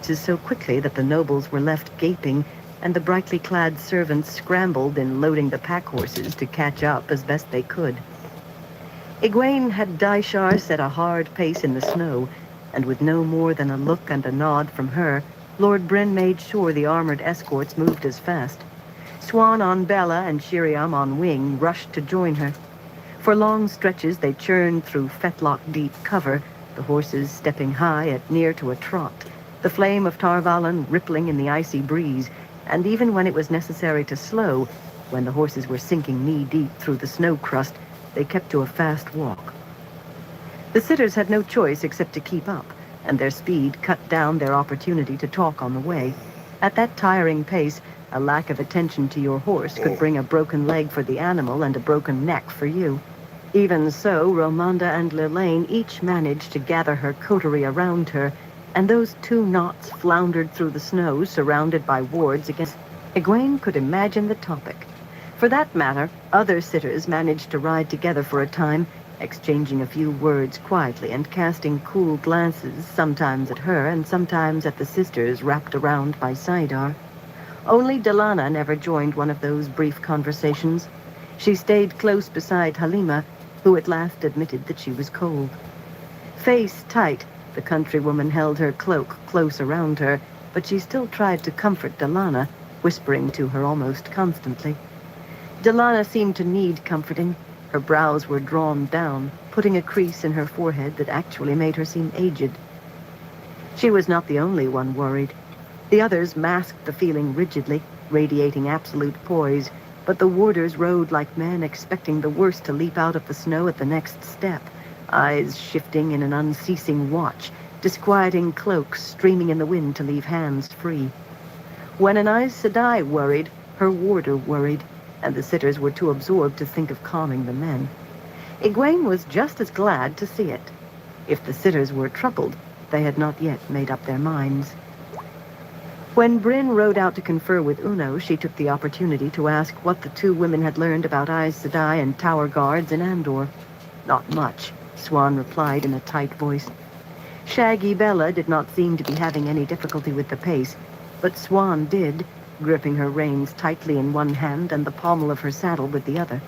marches so quickly that the nobles were left gaping, and the brightly clad servants scrambled in loading the pack horses to catch up as best they could. Egwene had Daishar set a hard pace in the snow, and with no more than a look and a nod from her, Lord Bryn made sure the armored escorts moved as fast. Swan on Bella and Shiriam on wing rushed to join her. For long stretches they churned through fetlock-deep cover, the horses stepping high at near to a trot, the flame of Tarvalon rippling in the icy breeze, and even when it was necessary to slow, when the horses were sinking knee-deep through the snow crust, they kept to a fast walk. The sitters had no choice except to keep up, and their speed cut down their opportunity to talk on the way. At that tiring pace, a lack of attention to your horse could bring a broken leg for the animal and a broken neck for you. Even so, Romonda and Lilane each managed to gather her coterie around her, and those 2 knots floundered through the snow, surrounded by wards against... Egwene could imagine the topic. For that matter, other sitters managed to ride together for a time, exchanging a few words quietly and casting cool glances, sometimes at her and sometimes at the sisters wrapped around by Saidar. Only Delana never joined one of those brief conversations. She stayed close beside Halima, who at last admitted that she was cold. Face tight, the countrywoman held her cloak close around her, but she still tried to comfort Delana, whispering to her almost constantly. Delana seemed to need comforting. Her brows were drawn down, putting a crease in her forehead that actually made her seem aged. She was not the only one worried. The others masked the feeling rigidly, radiating absolute poise, but the warders rode like men expecting the worst to leap out of the snow at the next step, eyes shifting in an unceasing watch, disquieting cloaks streaming in the wind to leave hands free. When an Aes Sedai worried, her warder worried, and the sitters were too absorbed to think of calming the men. Egwene was just as glad to see it. If the sitters were troubled, they had not yet made up their minds. When Bryn rode out to confer with Uno, she took the opportunity to ask what the 2 women had learned about Aes Sedai and tower guards in Andor. Not much, Swan replied in a tight voice. Shaggy Bella did not seem to be having any difficulty with the pace, but Swan did, gripping her reins tightly in one hand and the pommel of her saddle with the other.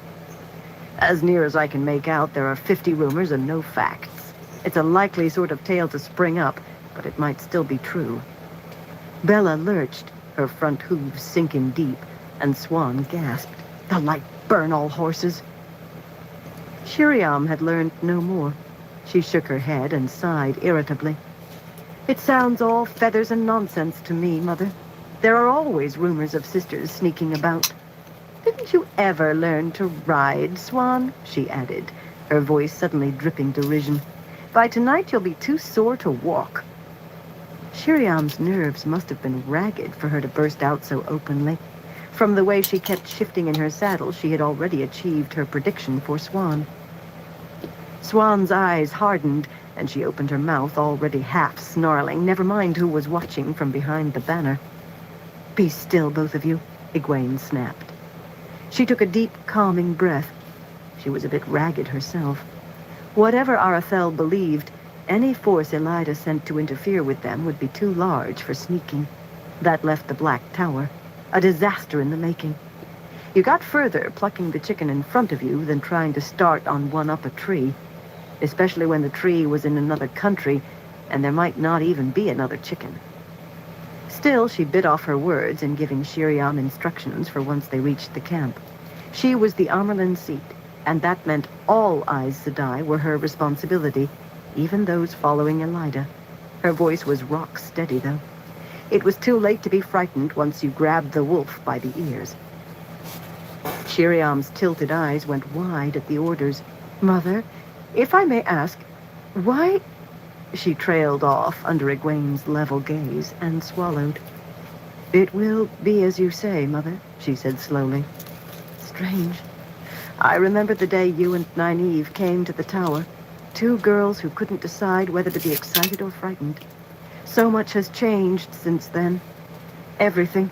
As near as I can make out, there are 50 rumors and no facts. It's a likely sort of tale to spring up, but it might still be true. Bella lurched, her front hooves sinking deep, and Swan gasped. The light burn all horses. Shiriam had learned no more. She shook her head and sighed irritably. It sounds all feathers and nonsense to me, Mother. There are always rumors of sisters sneaking about. Didn't you ever learn to ride, Swan? She added, her voice suddenly dripping derision. By tonight you'll be too sore to walk. Shiriam's nerves must have been ragged for her to burst out so openly. From the way she kept shifting in her saddle, she had already achieved her prediction for Swan. Swan's eyes hardened, and she opened her mouth, already half snarling, never mind who was watching from behind the banner. Be still, both of you, Egwene snapped. She took a deep, calming breath. She was a bit ragged herself. Whatever Arafel believed, any force Elida sent to interfere with them would be too large for sneaking. That left the Black Tower, a disaster in the making. You got further plucking the chicken in front of you than trying to start on one up a tree, especially when the tree was in another country and there might not even be another chicken. Still, she bit off her words in giving Shiriam instructions for once they reached the camp. She was the Amerlin seat, and that meant all Aes Sedai were her responsibility, even those following Elida. Her voice was rock steady, though. It was too late to be frightened once you grabbed the wolf by the ears. Shiriam's tilted eyes went wide at the orders. Mother, if I may ask, why... She trailed off under Egwene's level gaze and swallowed. It will be as you say, Mother, she said slowly. Strange. I remember the day you and Nynaeve came to the tower. 2 girls who couldn't decide whether to be excited or frightened. So much has changed since then. Everything.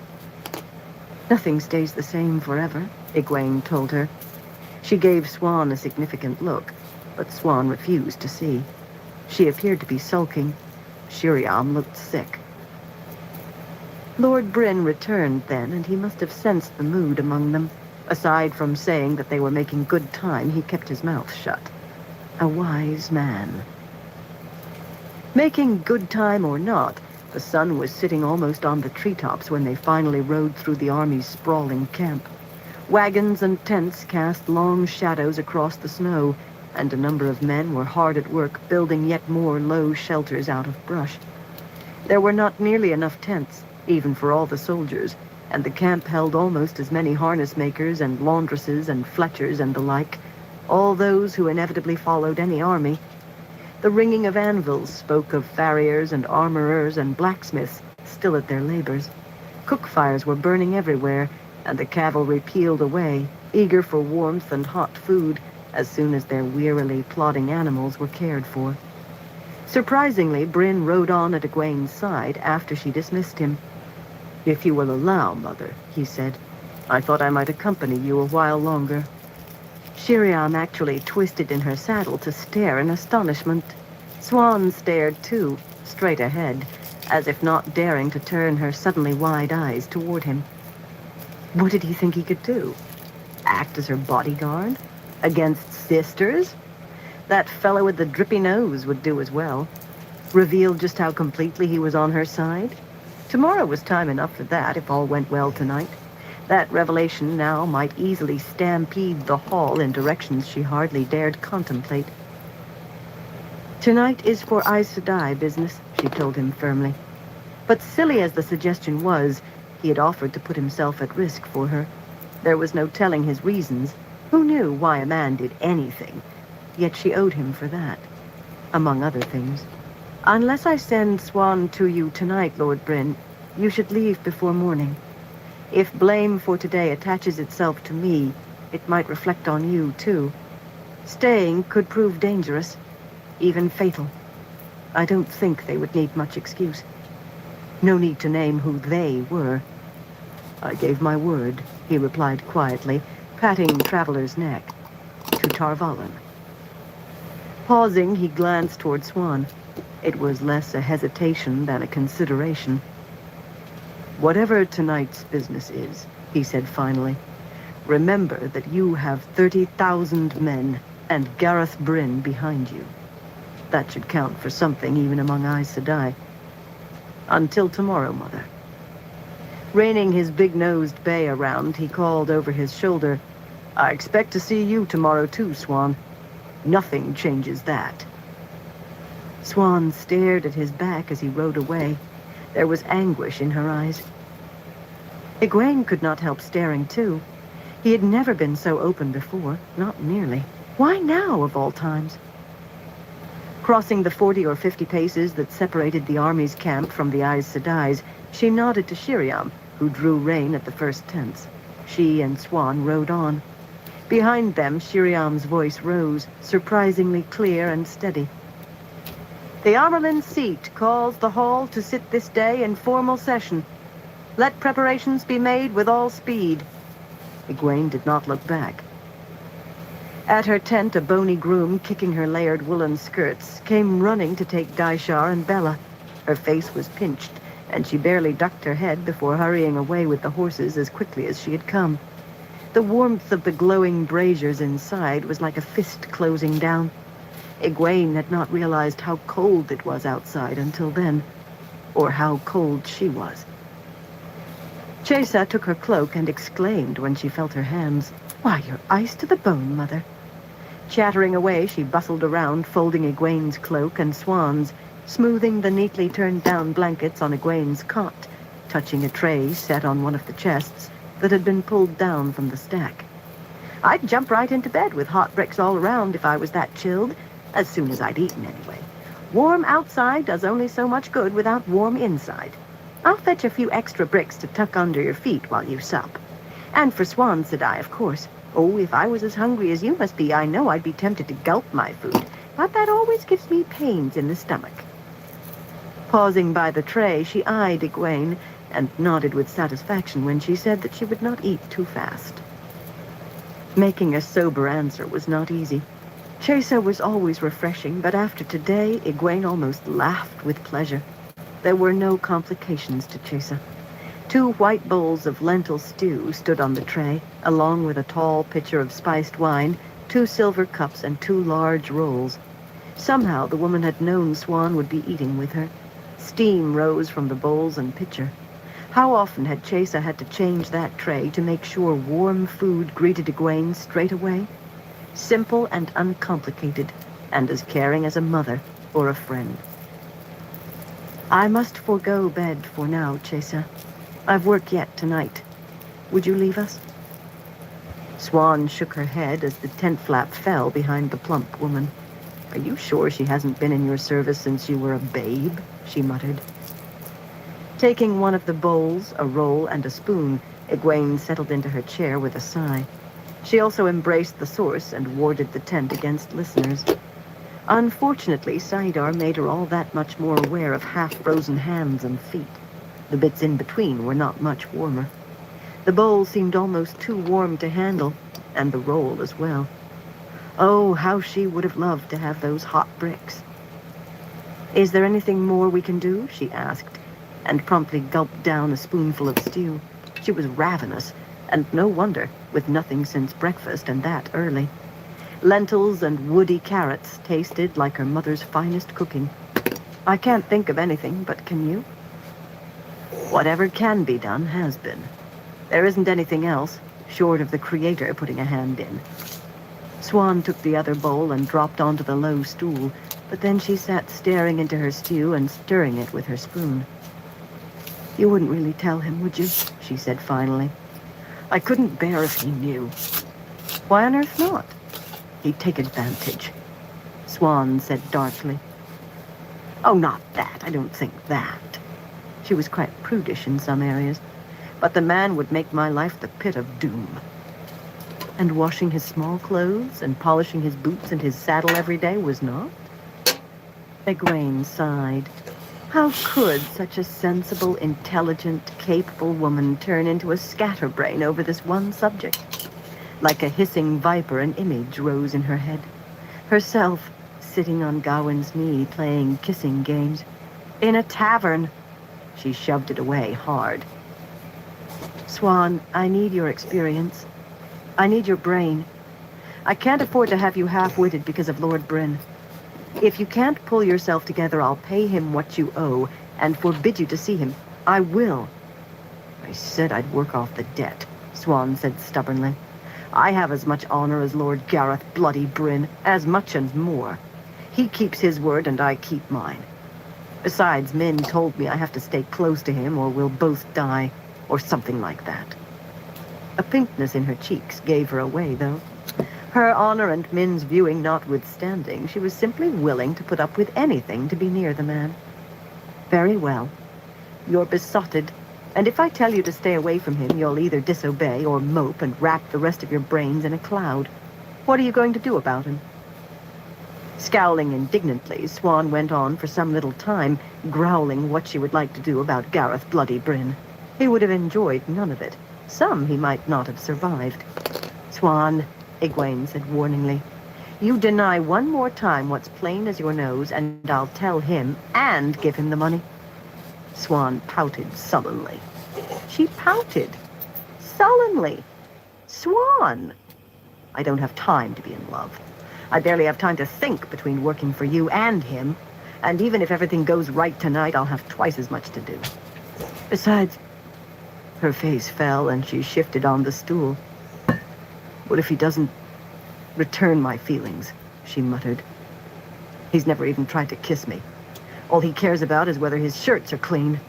Nothing stays the same forever, Egwene told her. She gave Swan a significant look, but Swan refused to see. She appeared to be sulking. Shiriam looked sick. Lord Bryn returned then, and he must have sensed the mood among them. Aside from saying that they were making good time, he kept his mouth shut. A wise man. Making good time or not, the sun was sitting almost on the treetops when they finally rode through the army's sprawling camp. Wagons and tents cast long shadows across the snow, and a number of men were hard at work building yet more low shelters out of brush. There were not nearly enough tents, even for all the soldiers, and the camp held almost as many harness makers and laundresses and fletchers and the like, all those who inevitably followed any army. The ringing of anvils spoke of farriers and armorers and blacksmiths still at their labors. Cook fires were burning everywhere, and the cavalry peeled away, eager for warmth and hot food, as soon as their wearily plodding animals were cared for. Surprisingly, Bryn rode on at Egwene's side after she dismissed him. "If you will allow, Mother," he said, "I thought I might accompany you a while longer." Shiriam actually twisted in her saddle to stare in astonishment. Swan stared too, straight ahead, as if not daring to turn her suddenly wide eyes toward him. What did he think he could do? Act as her bodyguard? Against sisters? That fellow with the drippy nose would do as well. Reveal just how completely he was on her side? Tomorrow was time enough for that, if all went well tonight. That revelation now might easily stampede the hall in directions she hardly dared contemplate. "Tonight is for Aes Sedai business," she told him firmly. But silly as the suggestion was, he had offered to put himself at risk for her. There was no telling his reasons. Who knew why a man did anything? Yet she owed him for that, among other things. "Unless I send Swan to you tonight, Lord Bryn, you should leave before morning. If blame for today attaches itself to me, it might reflect on you, too. Staying could prove dangerous, even fatal. I don't think they would need much excuse." No need to name who they were. "I gave my word," he replied quietly, patting Traveler's neck. "To Tarvalin." Pausing, he glanced toward Swan. It was less a hesitation than a consideration. "Whatever tonight's business is," he said finally, "remember that you have 30,000 men and Gareth Bryn behind you. That should count for something even among Aes Sedai. Until tomorrow, Mother." Reining his big-nosed bay around, he called over his shoulder, "I expect to see you tomorrow too, Swan. Nothing changes that." Swan stared at his back as he rode away. There was anguish in her eyes. Egwene could not help staring too. He had never been so open before, not nearly. Why now, of all times? Crossing the 40 or 50 paces that separated the army's camp from the Aes Sedai's, she nodded to Shiriam, who drew rein at the first tents. She and Swan rode on. Behind them, Shiriam's voice rose, surprisingly clear and steady. "The Amerlin seat calls the hall to sit this day in formal session. Let preparations be made with all speed." Egwene did not look back. At her tent, a bony groom, kicking her layered woolen skirts, came running to take Daishar and Bella. Her face was pinched, and she barely ducked her head before hurrying away with the horses as quickly as she had come. The warmth of the glowing braziers inside was like a fist closing down. Egwene had not realized how cold it was outside until then, or how cold she was. Chesa took her cloak and exclaimed when she felt her hands, "Why, you're iced to the bone, Mother." Chattering away, she bustled around, folding Egwene's cloak and Swan's, smoothing the neatly turned-down blankets on Egwene's cot, touching a tray set on one of the chests that had been pulled down from the stack. "I'd jump right into bed with hot bricks all around if I was that chilled, as soon as I'd eaten anyway. Warm outside does only so much good without warm inside. I'll fetch a few extra bricks to tuck under your feet while you sup. And for Swan, said I, of course. Oh, if I was as hungry as you must be, I know I'd be tempted to gulp my food, but that always gives me pains in the stomach." Pausing by the tray, she eyed Egwene and nodded with satisfaction when she said that she would not eat too fast. Making a sober answer was not easy. Chesa was always refreshing, but after today, Egwene almost laughed with pleasure. There were no complications to Chesa. 2 white bowls of lentil stew stood on the tray, along with a tall pitcher of spiced wine, 2 silver cups, and 2 large rolls. Somehow the woman had known Swan would be eating with her. Steam rose from the bowls and pitcher. How often had Chesa had to change that tray to make sure warm food greeted Egwene straight away? Simple and uncomplicated, and as caring as a mother or a friend. I must forego bed for now, Chesa. I've work yet tonight. Would you leave us? Swan shook her head as the tent flap fell behind the plump woman. Are you sure she hasn't been in your service since you were a babe? She muttered. Taking one of the bowls, a roll, and a spoon, Egwene settled into her chair with a sigh. She also embraced the source and warded the tent against listeners. Unfortunately, Saidar made her all that much more aware of half-frozen hands and feet. The bits in between were not much warmer. The bowl seemed almost too warm to handle, and the roll as well. Oh, how she would have loved to have those hot bricks. Is there anything more we can do? She asked, and promptly gulped down a spoonful of stew. She was ravenous, and no wonder, with nothing since breakfast, and that early. Lentils and woody carrots tasted like her mother's finest cooking. I can't think of anything, but can you? Whatever can be done has been. There isn't anything else, short of the Creator putting a hand in. Swan took the other bowl and dropped onto the low stool, but then she sat staring into her stew and stirring it with her spoon. You wouldn't really tell him, would you? She said finally. I couldn't bear if he knew. Why on earth not? He'd take advantage, Swan said darkly. Oh, not that. I don't think that. She was quite prudish in some areas, but the man would make my life the pit of doom. And washing his small clothes and polishing his boots and his saddle every day was not? Egwene sighed. How could such a sensible, intelligent, capable woman turn into a scatterbrain over this one subject? Like a hissing viper, an image rose in her head. Herself, sitting on Gawain's knee, playing kissing games. In a tavern. She shoved it away hard. Swan, I need your experience. I need your brain. I can't afford to have you half-witted because of Lord Bryn. If you can't pull yourself together, I'll pay him what you owe and forbid you to see him. I will. I said I'd work off the debt, Swan said stubbornly. I have as much honor as Lord Gareth Bloody Bryn, as much and more. He keeps his word and I keep mine. Besides, Min told me I have to stay close to him or we'll both die, or something like that. A pinkness in her cheeks gave her away, though. Her honor and Min's viewing notwithstanding, she was simply willing to put up with anything to be near the man. Very well. You're besotted, and if I tell you to stay away from him, you'll either disobey or mope and wrap the rest of your brains in a cloud. What are you going to do about him? Scowling indignantly, Swan went on for some little time, growling what she would like to do about Gareth Bloody Bryn. He would have enjoyed none of it. Some he might not have survived. Swan, Egwene said warningly, you deny one more time what's plain as your nose, and I'll tell him and give him the money. Swan pouted sullenly. She pouted. Sullenly. Swan! I don't have time to be in love. I barely have time to think between working for you and him, and even if everything goes right tonight, I'll have twice as much to do. Besides, her face fell and she shifted on the stool. What if he doesn't return my feelings? She muttered. He's never even tried to kiss me. All he cares about is whether his shirts are clean.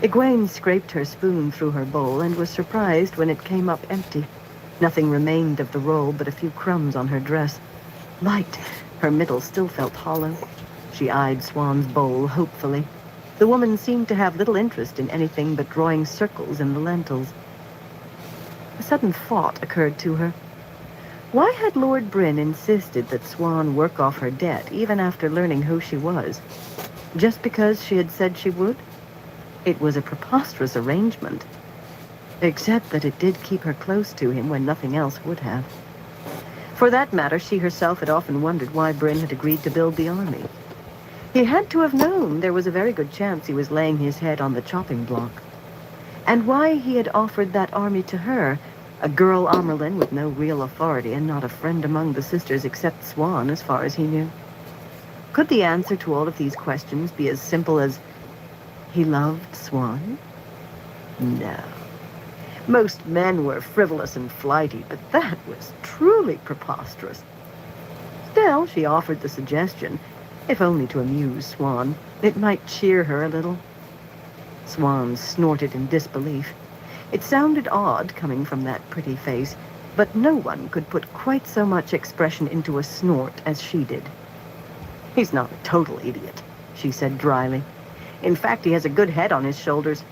Egwene scraped her spoon through her bowl and was surprised when it came up empty. Nothing remained of the roll but a few crumbs on her dress. Light. Her middle still felt hollow. She eyed Swan's bowl hopefully. The woman seemed to have little interest in anything but drawing circles in the lentils. A sudden thought occurred to her. Why had Lord Bryn insisted that Swan work off her debt, even after learning who she was? Just because she had said she would? It was a preposterous arrangement. Except that it did keep her close to him when nothing else would have. For that matter, she herself had often wondered why Bryn had agreed to build the army. He had to have known there was a very good chance he was laying his head on the chopping block. And why he had offered that army to her, a girl Amerlin with no real authority and not a friend among the sisters except Swan, as far as he knew. Could the answer to all of these questions be as simple as he loved Swan? No. Most men were frivolous and flighty, but that was truly preposterous. Still, she offered the suggestion, if only to amuse Swan. It might cheer her a little. Swan snorted in disbelief. It sounded odd coming from that pretty face, but no one could put quite so much expression into a snort as she did. He's not a total idiot, she said dryly. In fact, he has a good head on his shoulders.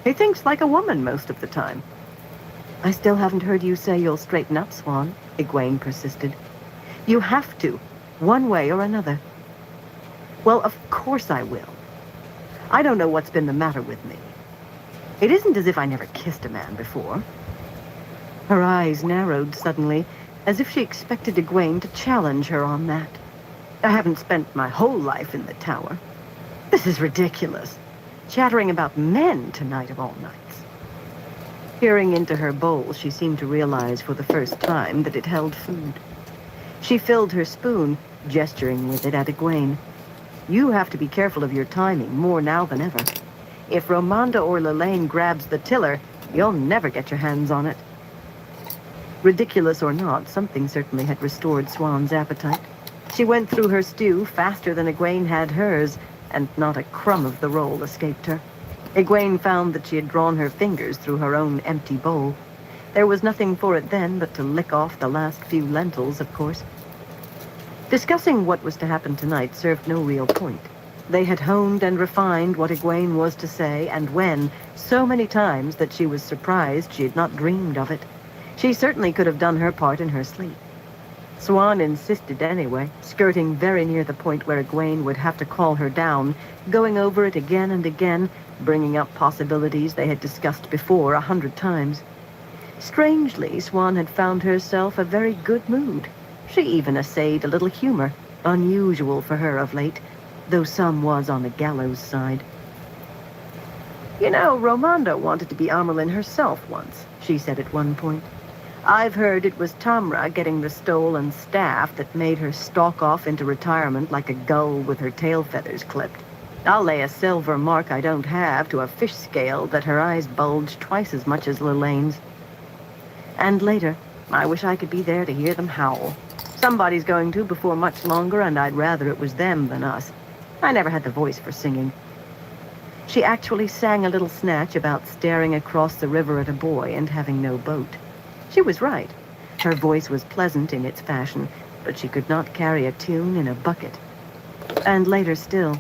He thinks like a woman most of the time. I still haven't heard you say you'll straighten up, Swan, Egwene persisted. You have to, one way or another. Well, of course I will. I don't know what's been the matter with me. It isn't as if I never kissed a man before. Her eyes narrowed suddenly, as if she expected Egwene to challenge her on that. I haven't spent my whole life in the tower. This is ridiculous. Chattering about men tonight of all nights. Peering into her bowl, she seemed to realize for the first time that it held food. She filled her spoon, gesturing with it at Egwene. You have to be careful of your timing, more now than ever. If Ramonda or Lelaine grabs the tiller, you'll never get your hands on it. Ridiculous or not, something certainly had restored Swan's appetite. She went through her stew faster than Egwene had hers, and not a crumb of the roll escaped her. Egwene found that she had drawn her fingers through her own empty bowl. There was nothing for it then but to lick off the last few lentils, of course. Discussing what was to happen tonight served no real point. They had honed and refined what Egwene was to say and when so many times that she was surprised she had not dreamed of it. She certainly could have done her part in her sleep. Swan insisted anyway, skirting very near the point where Egwene would have to call her down, going over it again and again, bringing up possibilities they had discussed before 100 times. Strangely, Swan had found herself a very good mood. She even essayed a little humor, unusual for her of late, though some was on the gallows side. You know, Ramonda wanted to be Amerlin herself once, she said at one point. I've heard it was Tamra getting the stolen staff that made her stalk off into retirement like a gull with her tail feathers clipped. I'll lay a silver mark I don't have to a fish scale that her eyes bulged twice as much as Lelaine's. And later, I wish I could be there to hear them howl. Somebody's going to before much longer, and I'd rather it was them than us. I never had the voice for singing. She actually sang a little snatch about staring across the river at a boy and having no boat. She was right. Her voice was pleasant in its fashion, but she could not carry a tune in a bucket. And later still,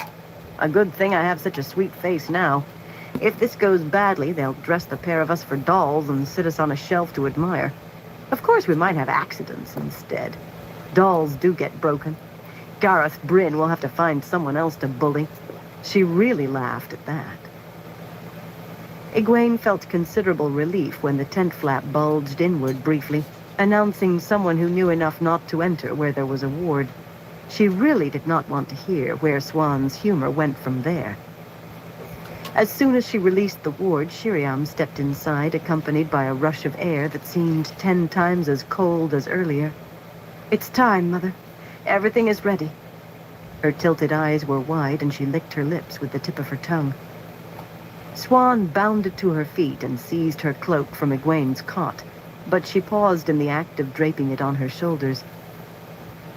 a good thing I have such a sweet face now. If this goes badly, they'll dress the pair of us for dolls and sit us on a shelf to admire. Of course, we might have accidents instead. Dolls do get broken. Gareth Bryn will have to find someone else to bully. She really laughed at that. Egwene felt considerable relief when the tent flap bulged inward briefly, announcing someone who knew enough not to enter where there was a ward. She really did not want to hear where Swan's humor went from there. As soon as she released the ward, Shiriam stepped inside, accompanied by a rush of air that seemed 10 times as cold as earlier. It's time, Mother. Everything is ready. Her tilted eyes were wide, and she licked her lips with the tip of her tongue. Swan bounded to her feet and seized her cloak from Egwene's cot, but she paused in the act of draping it on her shoulders.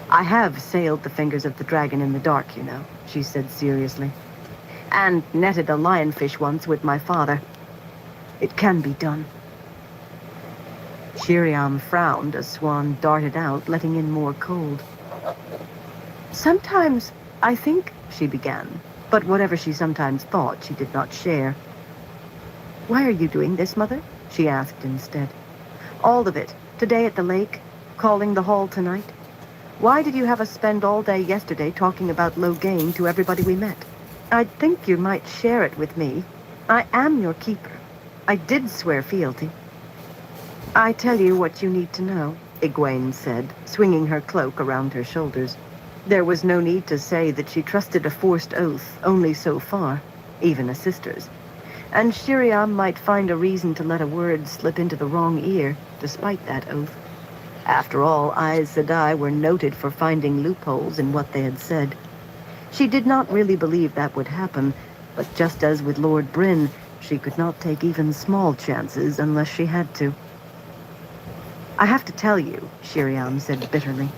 I have sailed the fingers of the dragon in the dark, you know, she said seriously, and netted a lionfish once with my father. It can be done. Shiriam frowned as Swan darted out, letting in more cold. Sometimes I think, she began, but whatever she sometimes thought, she did not share. Why are you doing this, Mother? She asked instead. All of it. Today at the lake, calling the hall tonight. Why did you have us spend all day yesterday talking about Logain to everybody we met? I'd think you might share it with me. I am your keeper. I did swear fealty. I tell you what you need to know, Egwene said, swinging her cloak around her shoulders. There was no need to say that she trusted a forced oath only so far, even a sister's. And Shiriam might find a reason to let a word slip into the wrong ear, despite that oath. After all, Aes Sedai were noted for finding loopholes in what they had said. She did not really believe that would happen, but just as with Lord Bryn, she could not take even small chances unless she had to. "I have to tell you," Shiriam said bitterly.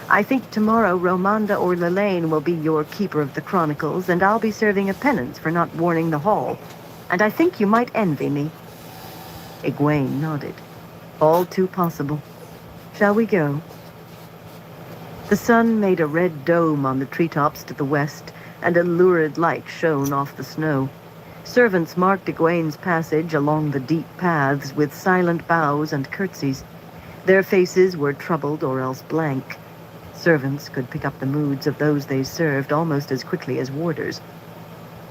"I think tomorrow Romanda or Lelaine will be your keeper of the chronicles, and I'll be serving a penance for not warning the hall. And I think you might envy me." Egwene nodded. "All too possible. Shall we go?" The sun made a red dome on the treetops to the west, and a lurid light shone off the snow. Servants marked Egwene's passage along the deep paths with silent bows and curtsies. Their faces were troubled or else blank. Servants could pick up the moods of those they served almost as quickly as warders.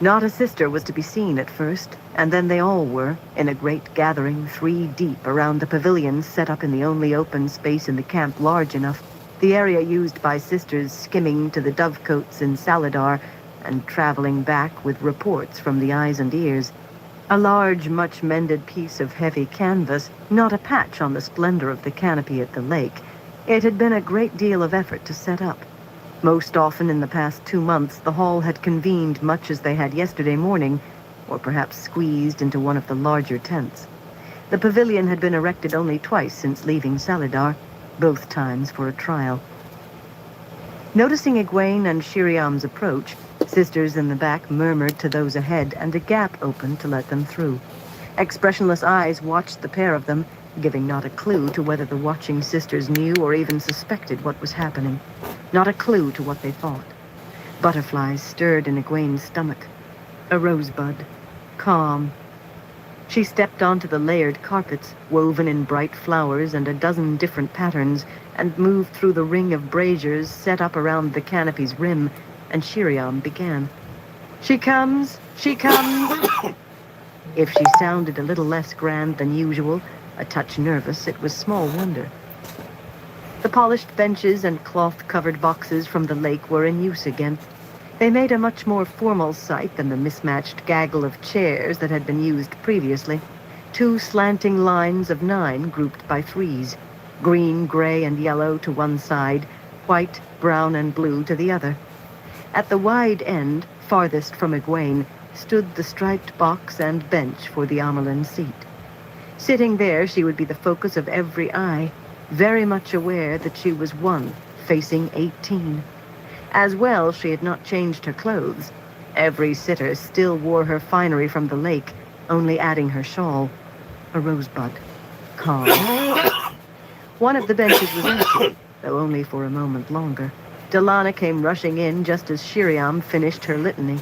Not a sister was to be seen at first, and then they all were, in a great gathering 3 deep around the pavilion set up in the only open space in the camp large enough, the area used by sisters skimming to the dovecotes in Saladar and traveling back with reports from the eyes and ears. A large, much-mended piece of heavy canvas, not a patch on the splendor of the canopy at the lake. It had been a great deal of effort to set up. Most often in the past 2 months, the hall had convened much as they had yesterday morning, or perhaps squeezed into one of the larger tents. The pavilion had been erected only twice since leaving Saladar, both times for a trial. Noticing Egwene and Shiriam's approach, sisters in the back murmured to those ahead, and a gap opened to let them through. Expressionless eyes watched the pair of them, giving not a clue to whether the watching sisters knew or even suspected what was happening. Not a clue to what they thought. Butterflies stirred in Egwene's stomach. A rosebud. Calm. She stepped onto the layered carpets, woven in bright flowers and a dozen different patterns, and moved through the ring of braziers set up around the canopy's rim, and Shiriam began. "She comes! She comes!" If she sounded a little less grand than usual, a touch nervous, it was small wonder. The polished benches and cloth-covered boxes from the lake were in use again. They made a much more formal sight than the mismatched gaggle of chairs that had been used previously. 2 slanting lines of 9 grouped by 3s, green, gray, and yellow to one side, white, brown, and blue to the other. At the wide end, farthest from Egwene, stood the striped box and bench for the Amerlin seat. Sitting there, she would be the focus of every eye, very much aware that she was 1, facing 18. As well, she had not changed her clothes. Every sitter still wore her finery from the lake, only adding her shawl. A rosebud. Calm. One of the benches was empty, though only for a moment longer. Delana came rushing in just as Shiriam finished her litany.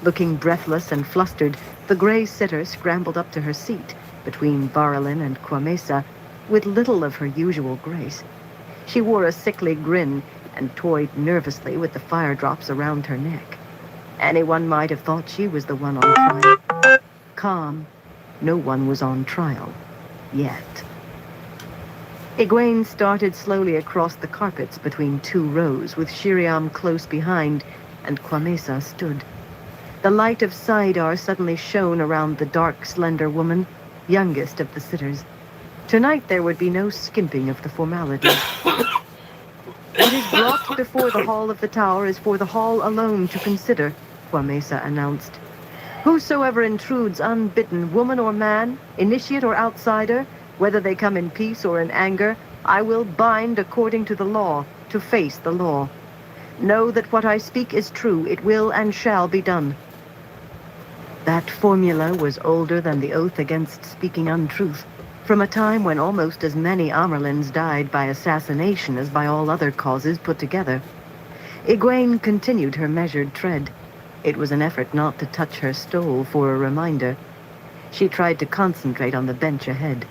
Looking breathless and flustered, the gray sitter scrambled up to her seat, between Baralin and Quamesa, with little of her usual grace. She wore a sickly grin and toyed nervously with the fire drops around her neck. Anyone might have thought she was the one on trial. Calm. No one was on trial. Yet. Egwene started slowly across the carpets between 2 rows, with Shiriam close behind, and Quamesa stood. The light of Saidar suddenly shone around the dark, slender woman, youngest of the sitters. Tonight there would be no skimping of the formalities. "What is brought before the Hall of the Tower is for the Hall alone to consider," Quamesa announced. "Whosoever intrudes unbidden, woman or man, initiate or outsider, whether they come in peace or in anger, I will bind according to the law, to face the law. Know that what I speak is true. It will and shall be done." That formula was older than the oath against speaking untruth, from a time when almost as many Amerlins died by assassination as by all other causes put together. Egwene continued her measured tread. It was an effort not to touch her stole for a reminder. She tried to concentrate on the bench ahead.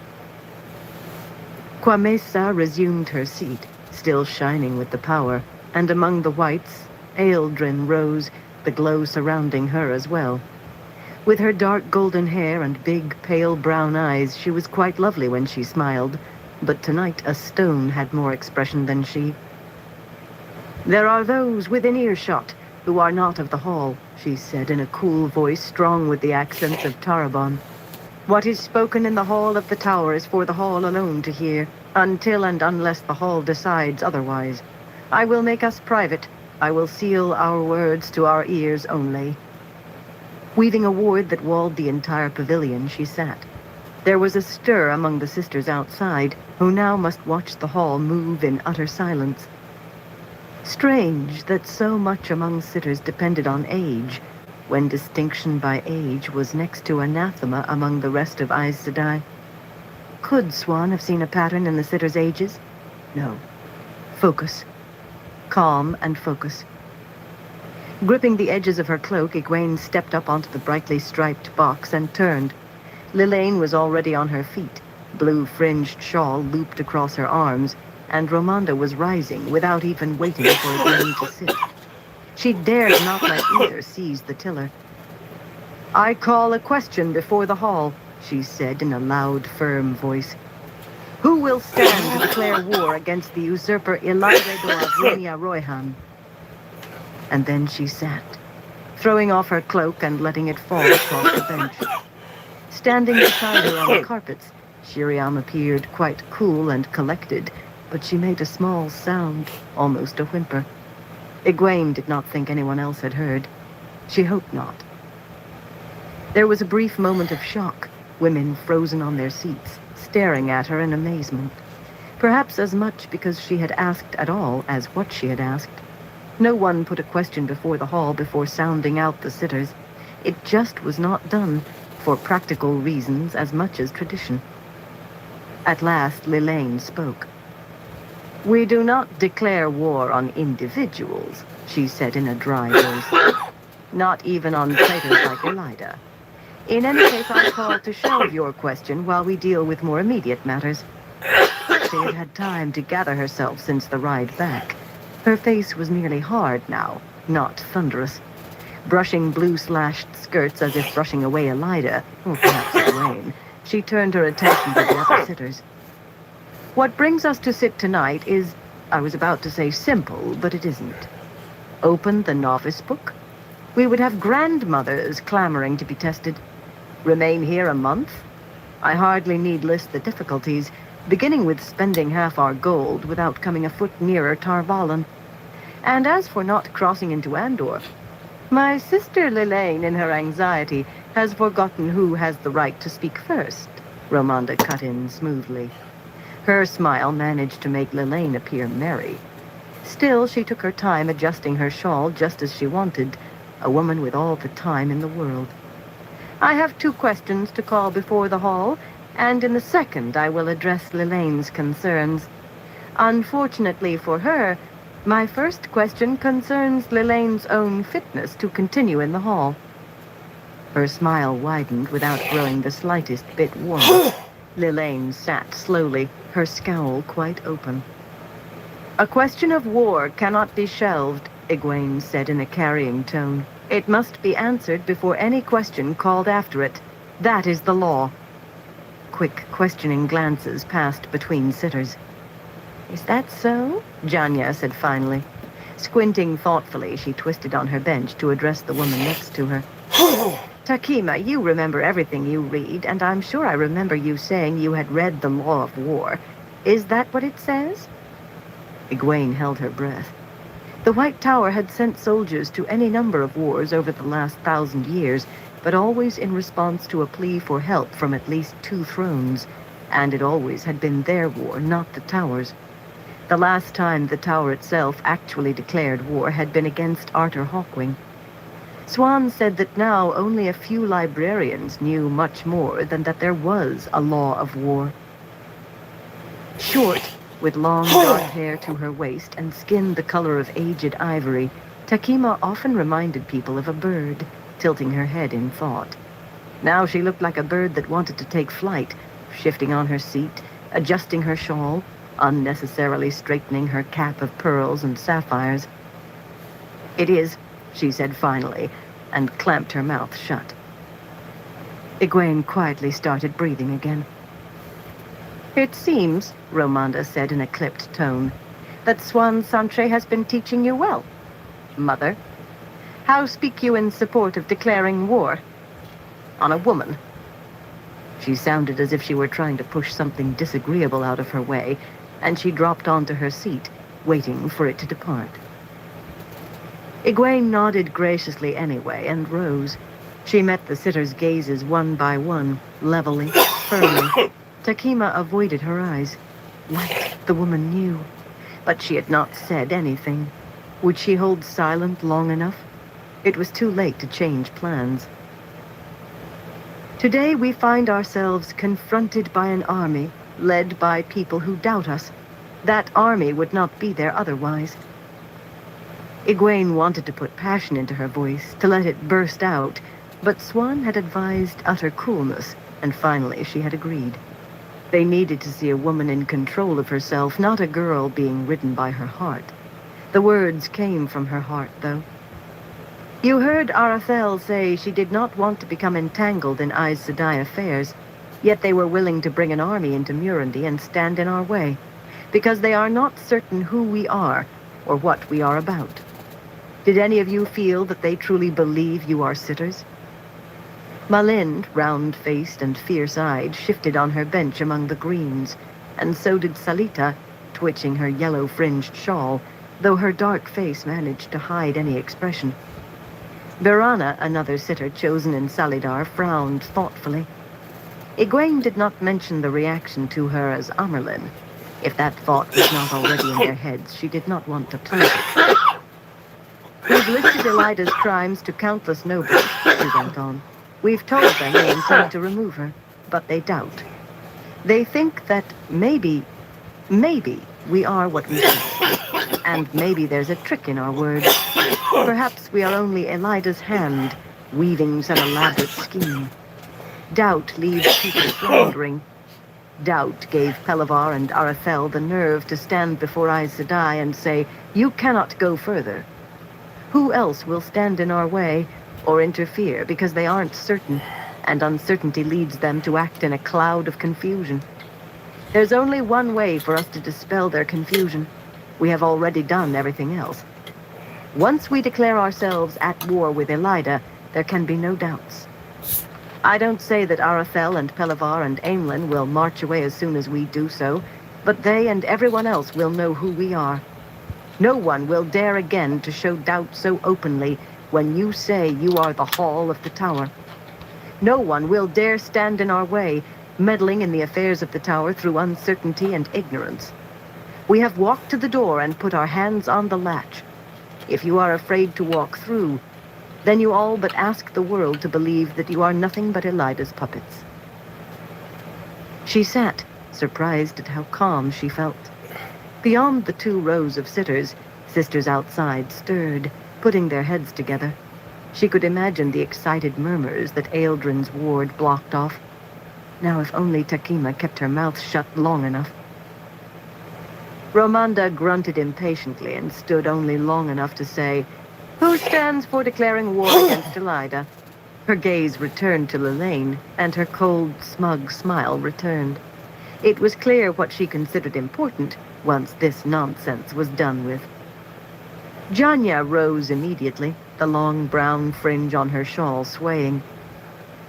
Quamesa resumed her seat, still shining with the power, and among the whites, Ealdrin rose, the glow surrounding her as well. With her dark golden hair and big, pale brown eyes, she was quite lovely when she smiled, but tonight a stone had more expression than she. There are those within earshot who are not of the hall, she said in a cool voice strong with the accents of Tarabon. What is spoken in the hall of the tower is for the hall alone to hear, until and unless the hall decides otherwise. I will make us private. I will seal our words to our ears only. Weaving a ward that walled the entire pavilion, she sat. There was a stir among the sisters outside, who now must watch the hall move in utter silence. Strange that so much among sitters depended on age, when distinction by age was next to anathema among the rest of Aes Sedai. Could Swan have seen a pattern in the sitters' ages? No. Focus. Calm and focus. Gripping the edges of her cloak, Egwene stepped up onto the brightly striped box and turned. Lilane was already on her feet, blue-fringed shawl looped across her arms, and Ramonda was rising without even waiting for Egwene to sit. She dared not let either seize the tiller. I call a question before the hall, she said in a loud, firm voice. Who will stand to declare war against the usurper Ilaire of Renia Royhan? And then she sat, throwing off her cloak and letting it fall across the bench. Standing beside her on the carpets, Shiriam appeared quite cool and collected, but she made a small sound, almost a whimper. Egwene did not think anyone else had heard. She hoped not. There was a brief moment of shock, women frozen on their seats, staring at her in amazement. Perhaps as much because she had asked at all as what she had asked. No one put a question before the hall before sounding out the sitters. It just was not done, for practical reasons as much as tradition. At last, Lilane spoke. We do not declare war on individuals, she said in a dry voice. Not even on traitors like Elida. In any case, I call to shelve your question while we deal with more immediate matters. She had had time to gather herself since the ride back. Her face was nearly hard now, not thunderous. Brushing blue-slashed skirts as if brushing away Elida, or perhaps Egwene, she turned her attention to the other sitters. What brings us to sit tonight is, I was about to say simple, but it isn't. Open the novice book. We would have grandmothers clamoring to be tested. Remain here a month? I hardly need list the difficulties, beginning with spending half our gold without coming a foot nearer Tar Valon. And as for not crossing into Andor, my sister Lilane, in her anxiety, has forgotten who has the right to speak first, Ramonda cut in smoothly. Her smile managed to make Lilane appear merry. Still, she took her time adjusting her shawl just as she wanted, a woman with all the time in the world. I have 2 questions to call before the hall, and in the second I will address Lilane's concerns. Unfortunately for her, my first question concerns Lilane's own fitness to continue in the hall. Her smile widened without growing the slightest bit warmer. Lilane sat slowly, her scowl quite open. A question of war cannot be shelved, Egwene said in a carrying tone. It must be answered before any question called after it. That is the law. Quick, questioning glances passed between sitters. Is that so? Janya said finally. Squinting thoughtfully, she twisted on her bench to address the woman next to her. Takima, you remember everything you read, and I'm sure I remember you saying you had read the law of war. Is that what it says? Egwene held her breath. The White Tower had sent soldiers to any number of wars over the last 1,000 years, but always in response to a plea for help from at least 2 thrones, and it always had been their war, not the Tower's. The last time the Tower itself actually declared war had been against Arthur Hawkwing. Swan said that now only a few librarians knew much more than that there was a law of war. Short, with long dark hair to her waist and skin the color of aged ivory, Takima often reminded people of a bird, tilting her head in thought. Now she looked like a bird that wanted to take flight, shifting on her seat, adjusting her shawl, unnecessarily straightening her cap of pearls and sapphires. It is, she said finally, and clamped her mouth shut. Egwene quietly started breathing again. It seems, Ramonda said in a clipped tone, that Swan Santre has been teaching you well. Mother, how speak you in support of declaring war on a woman? She sounded as if she were trying to push something disagreeable out of her way, and she dropped onto her seat, waiting for it to depart. Egwene nodded graciously anyway and rose. She met the sitters' gazes one by one, levelly, firmly. Takima avoided her eyes. What the woman knew. But she had not said anything. Would she hold silent long enough? It was too late to change plans. Today we find ourselves confronted by an army led by people who doubt us. That army would not be there otherwise. Egwene wanted to put passion into her voice, to let it burst out, but Swan had advised utter coolness, and finally she had agreed. They needed to see a woman in control of herself, not a girl being ridden by her heart. The words came from her heart, though. You heard Arathel say she did not want to become entangled in Aes Sedai affairs, yet they were willing to bring an army into Murundi and stand in our way, because they are not certain who we are or what we are about. Did any of you feel that they truly believe you are sitters? Malind, round-faced and fierce-eyed, shifted on her bench among the greens, and so did Salita, twitching her yellow-fringed shawl, though her dark face managed to hide any expression. Birana, another sitter chosen in Salidar, frowned thoughtfully. Egwene did not mention the reaction to her as Amerlin. If that thought was not already in their heads, she did not want to plant it. We've listed Elida's crimes to countless nobles, she went on. We've told them they intend to remove her, but they doubt. They think that maybe we are what we think. And maybe there's a trick in our words. Perhaps we are only Elida's hand, weaving some elaborate scheme. Doubt leaves people floundering. Doubt gave Pelavar and Arathel the nerve to stand before Aes Sedai and say, you cannot go further. Who else will stand in our way or interfere because they aren't certain, and uncertainty leads them to act in a cloud of confusion? There's only one way for us to dispel their confusion. We have already done everything else. Once we declare ourselves at war with Elida, there can be no doubts. I don't say that Arathel and Pelavar and Aemlyn will march away as soon as we do so, but they and everyone else will know who we are. No one will dare again to show doubt so openly when you say you are the Hall of the Tower. No one will dare stand in our way, meddling in the affairs of the Tower through uncertainty and ignorance. We have walked to the door and put our hands on the latch. If you are afraid to walk through, then you all but ask the world to believe that you are nothing but Elida's puppets. She sat, surprised at how calm she felt. Beyond the 2 rows of sitters, sisters outside stirred, putting their heads together. She could imagine the excited murmurs that Ealdrin's ward blocked off. Now if only Takima kept her mouth shut long enough. Romanda grunted impatiently and stood only long enough to say, who stands for declaring war against Elida? Her gaze returned to Lelaine, and her cold, smug smile returned. It was clear what she considered important once this nonsense was done with. Janya rose immediately, the long brown fringe on her shawl swaying.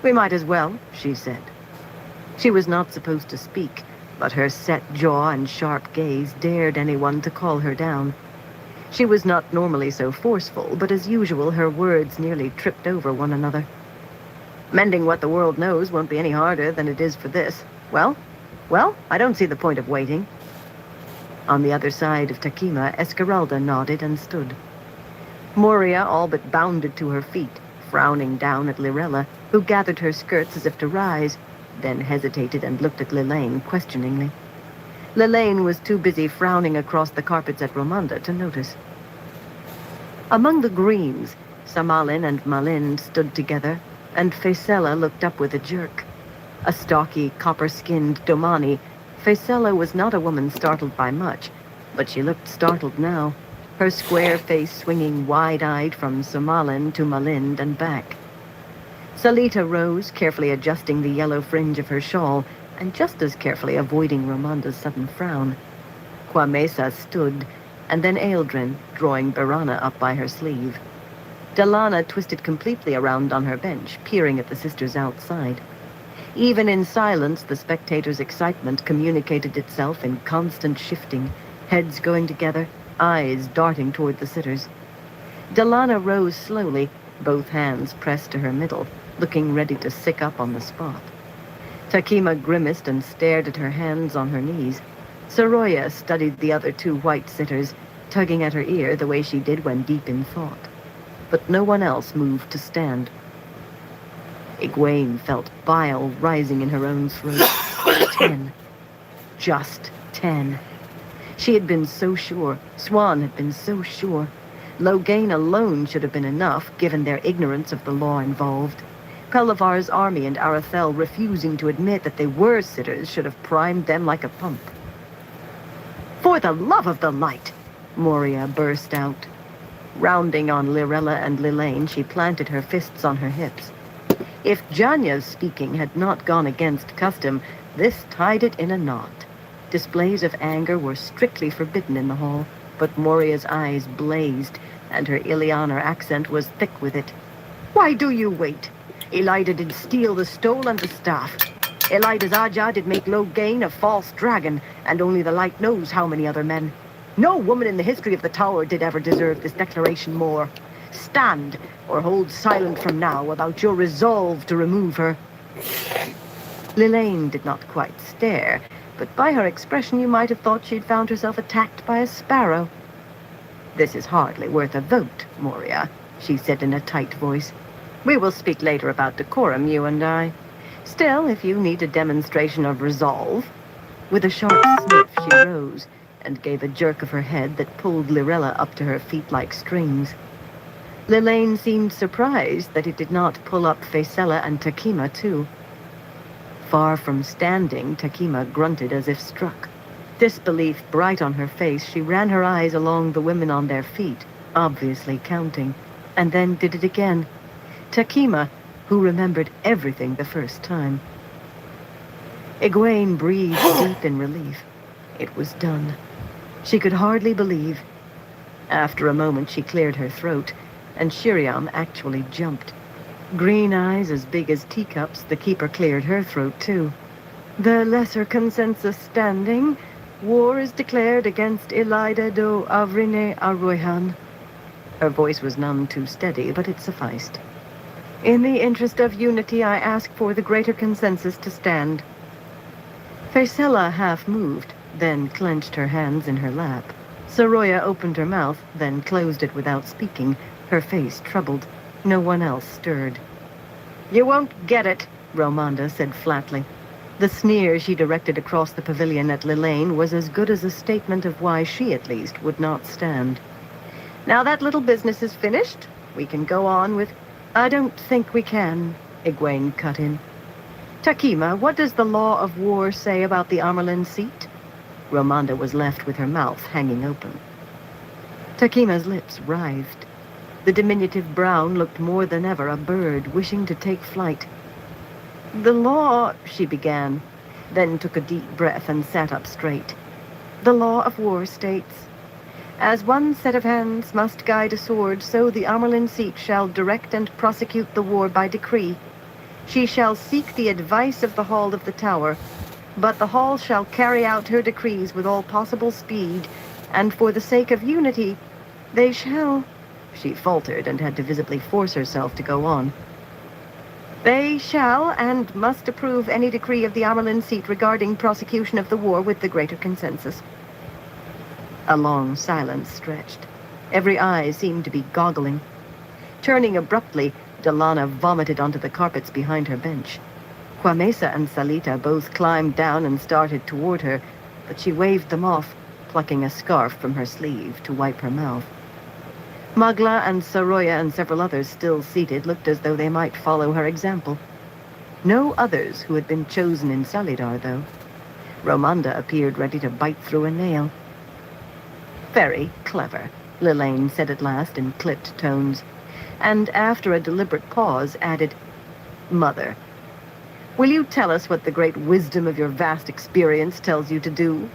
We might as well, she said. She was not supposed to speak, but her set jaw and sharp gaze dared anyone to call her down. She was not normally so forceful, but as usual her words nearly tripped over one another. Mending what the world knows won't be any harder than it is for this. Well, I don't see the point of waiting. On the other side of Takima, Esmeralda nodded and stood. Moria all but bounded to her feet, frowning down at Lirella, who gathered her skirts as if to rise, then hesitated and looked at Lelaine questioningly. Lelaine was too busy frowning across the carpets at Romanda to notice. Among the greens, Samalin and Malind stood together, and Faisella looked up with a jerk. A stocky, copper-skinned Domani, Faisella was not a woman startled by much, but she looked startled now, her square face swinging wide-eyed from Samalin to Malind and back. Salita rose, carefully adjusting the yellow fringe of her shawl, and just as carefully avoiding Romanda's sudden frown. Quamesa stood, and then Ealdrin, drawing Birana up by her sleeve. Dallana twisted completely around on her bench, peering at the sisters outside. Even in silence, the spectators' excitement communicated itself in constant shifting, heads going together, eyes darting toward the sitters. Dallana rose slowly, both hands pressed to her middle, looking ready to sick up on the spot. Takima grimaced and stared at her hands on her knees. Soroya studied the other two white sitters, tugging at her ear the way she did when deep in thought. But no one else moved to stand. Egwene felt bile rising in her own throat. 10. Just 10. She had been so sure. Swan had been so sure. Loghain alone should have been enough, given their ignorance of the law involved. Pelavar's army and Arathel refusing to admit that they were sitters should have primed them like a pump. "For the love of the light!" Moria burst out. Rounding on Lirella and Lilane, she planted her fists on her hips. If Janya's speaking had not gone against custom, this tied it in a knot. Displays of anger were strictly forbidden in the hall, but Moria's eyes blazed, and her Ilianer accent was thick with it. "Why do you wait? Elida did steal the stole and the staff. Elida's Aja did make Loghain a false dragon, and only the light knows how many other men. No woman in the history of the Tower did ever deserve this declaration more. Stand, or hold silent from now about your resolve to remove her." Lilane did not quite stare, but by her expression you might have thought she'd found herself attacked by a sparrow. "This is hardly worth a vote, Moria," she said in a tight voice. "We will speak later about decorum, you and I. Still, if you need a demonstration of resolve..." With a sharp sniff, she rose and gave a jerk of her head that pulled Lirella up to her feet like strings. Lilane seemed surprised that it did not pull up Faisella and Takima, too. Far from standing, Takima grunted as if struck. Disbelief bright on her face, she ran her eyes along the women on their feet, obviously counting, and then did it again. Takima, who remembered everything the first time. Egwene breathed deep in relief. It was done. She could hardly believe. After a moment, she cleared her throat, and Shiriam actually jumped. Green eyes as big as teacups, the keeper cleared her throat, too. "The lesser consensus standing, war is declared against Elida do Avrine Arroyhan." Her voice was none too steady, but it sufficed. "In the interest of unity, I ask for the greater consensus to stand." Faisella half moved, then clenched her hands in her lap. Soroya opened her mouth, then closed it without speaking, her face troubled. No one else stirred. "You won't get it," Romanda said flatly. The sneer she directed across the pavilion at Lilane was as good as a statement of why she, at least, would not stand. "Now that little business is finished, we can go on with..." "I don't think we can," Egwene cut in. "Takima, what does the law of war say about the Amerlin seat?" Romanda was left with her mouth hanging open. Takima's lips writhed. The diminutive Brown looked more than ever a bird wishing to take flight. "The law," she began, then took a deep breath and sat up straight. "The law of war states, as one set of hands must guide a sword, so the Amerlin seat shall direct and prosecute the war by decree. She shall seek the advice of the Hall of the Tower, but the Hall shall carry out her decrees with all possible speed, and for the sake of unity, they shall..." She faltered and had to visibly force herself to go on. "They shall and must approve any decree of the Amerlin seat regarding prosecution of the war with the greater consensus." A long silence stretched. Every eye seemed to be goggling. Turning abruptly, Dallana vomited onto the carpets behind her bench. Kwamesa and Salita both climbed down and started toward her, but she waved them off, plucking a scarf from her sleeve to wipe her mouth. Magla and Soroya and several others still seated looked as though they might follow her example. No others who had been chosen in Salidar, though. Romanda appeared ready to bite through a nail. "Very clever," Lilane said at last in clipped tones, and after a deliberate pause added, "Mother, will you tell us what the great wisdom of your vast experience tells you to do?"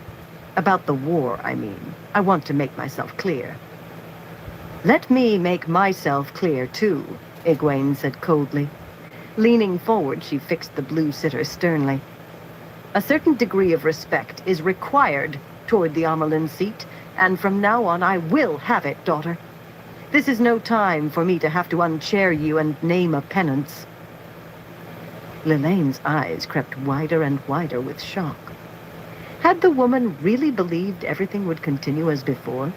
About the war, I mean. I want to make myself clear." "Let me make myself clear, too," Egwene said coldly. Leaning forward, she fixed the blue sitter sternly. "A certain degree of respect is required toward the Amelin seat, and from now on I will have it, daughter. This is no time for me to have to unchair you and name a penance." Lilaine's eyes crept wider and wider with shock. Had the woman really believed everything would continue as before?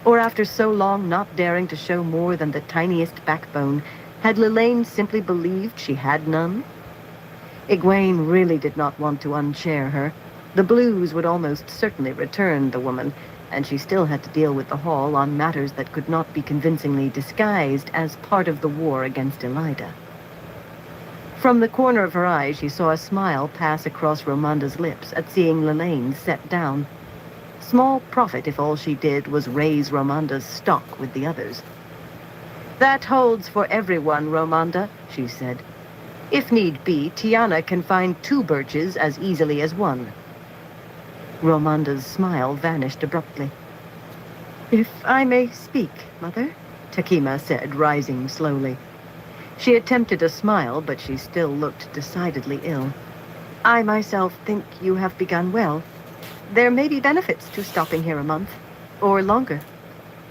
Or after so long not daring to show more than the tiniest backbone, had Lilane simply believed she had none? Egwene really did not want to unchair her. The blues would almost certainly return the woman, and she still had to deal with the Hall on matters that could not be convincingly disguised as part of the war against Elida. From the corner of her eye, she saw a smile pass across Romanda's lips at seeing Lilane set down. Small profit if all she did was raise Romanda's stock with the others. "That holds for everyone, Romanda," she said. "If need be, Tiana can find 2 birches as easily as 1. Romanda's smile vanished abruptly. "If I may speak, Mother," Takima said, rising slowly. She attempted a smile, but she still looked decidedly ill. "I myself think you have begun well. There may be benefits to stopping here a month, or longer."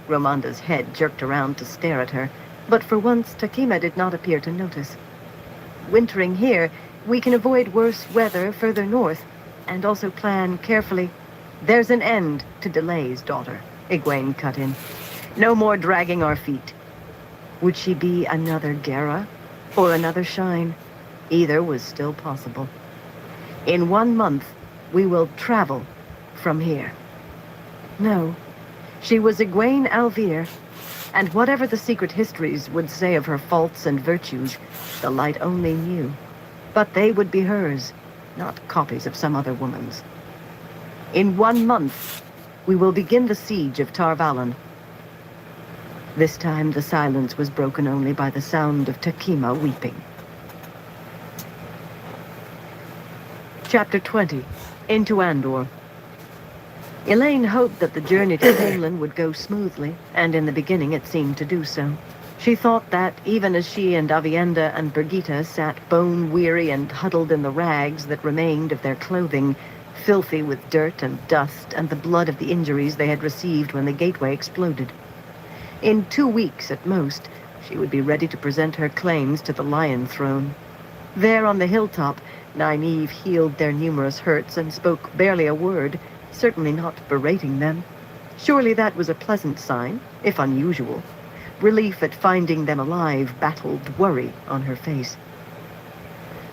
Romanda's head jerked around to stare at her, but for once Takima did not appear to notice. "Wintering here, we can avoid worse weather further north, and also plan carefully." "There's an end to delays, daughter," Egwene cut in. "No more dragging our feet." Would she be another Gera, or another Shine? Either was still possible. "In 1 month, we will travel from here." No, she was Egwene Alvir, and whatever the secret histories would say of her faults and virtues, the light only knew. But they would be hers, not copies of some other woman's. "In 1 month, we will begin the siege of Tar Valon." This time the silence was broken only by the sound of Takima weeping. Chapter 20. Into Andor. Elaine hoped that the journey to Camelin would go smoothly, and in the beginning it seemed to do so. She thought that, even as she and Avienda and Birgitta sat bone-weary and huddled in the rags that remained of their clothing, filthy with dirt and dust and the blood of the injuries they had received when the gateway exploded. In 2 weeks at most, she would be ready to present her claims to the Lion Throne. There on the hilltop, Nynaeve healed their numerous hurts and spoke barely a word, certainly not berating them. Surely that was a pleasant sign, if unusual. Relief at finding them alive battled worry on her face.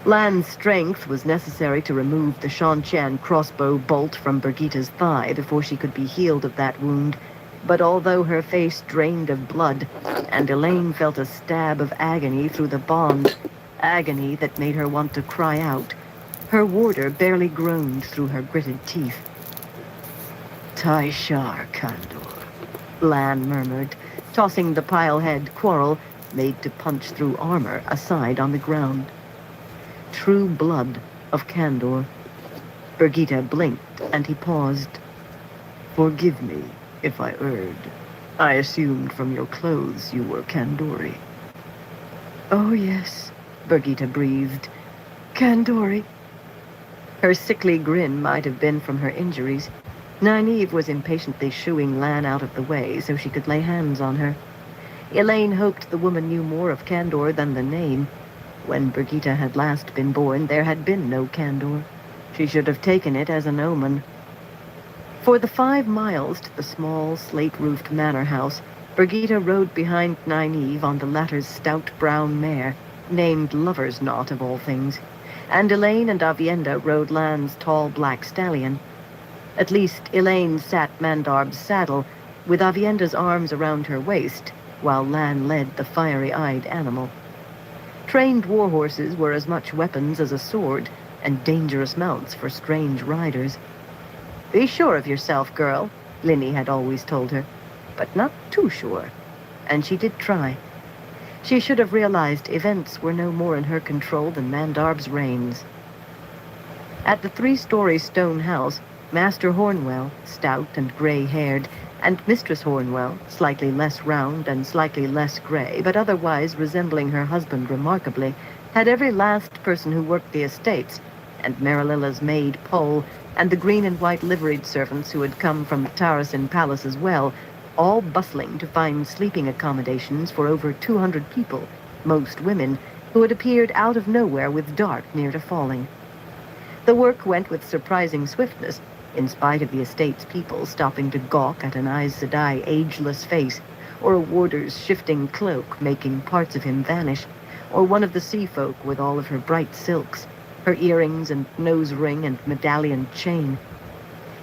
Lan's strength was necessary to remove the Shanchan crossbow bolt from Birgitta's thigh before she could be healed of that wound. But although her face drained of blood, and Elaine felt a stab of agony through the bond, agony that made her want to cry out, her warder barely groaned through her gritted teeth. "Taishar Kandor," Lan murmured, tossing the pilehead quarrel, made to punch through armor, aside on the ground. True blood of Kandor. Birgitta blinked, and he paused. "Forgive me if I erred. I assumed from your clothes you were Kandori." "Oh, yes," Birgitta breathed. "Kandori." Her sickly grin might have been from her injuries. Nynaeve was impatiently shooing Lan out of the way so she could lay hands on her. Elaine hoped the woman knew more of Kandor than the name. When Birgitta had last been born, there had been no Kandor. She should have taken it as an omen. For the 5 miles to the small, slate-roofed manor house, Birgitta rode behind Nynaeve on the latter's stout brown mare, named Lover's Knot of all things, and Elaine and Avienda rode Lan's tall black stallion. At least Elaine sat Mandarb's saddle, with Avienda's arms around her waist, while Lan led the fiery-eyed animal. Trained warhorses were as much weapons as a sword, and dangerous mounts for strange riders. "Be sure of yourself, girl," Linny had always told her, but not too sure, and she did try. She should have realized events were no more in her control than Mandarb's reins. At the 3-story stone house, Master Hornwell, stout and gray-haired, and Mistress Hornwell, slightly less round and slightly less gray, but otherwise resembling her husband remarkably, had every last person who worked the estates, and Marililla's maid Pole, and the green and white liveried servants who had come from the Tarasin Palace as well, all bustling to find sleeping accommodations for over 200 people, most women, who had appeared out of nowhere with dark near to falling. The work went with surprising swiftness, in spite of the estate's people stopping to gawk at an Aes Sedai ageless face, or a warder's shifting cloak making parts of him vanish, or one of the sea folk with all of her bright silks, her earrings and nose ring and medallion chain.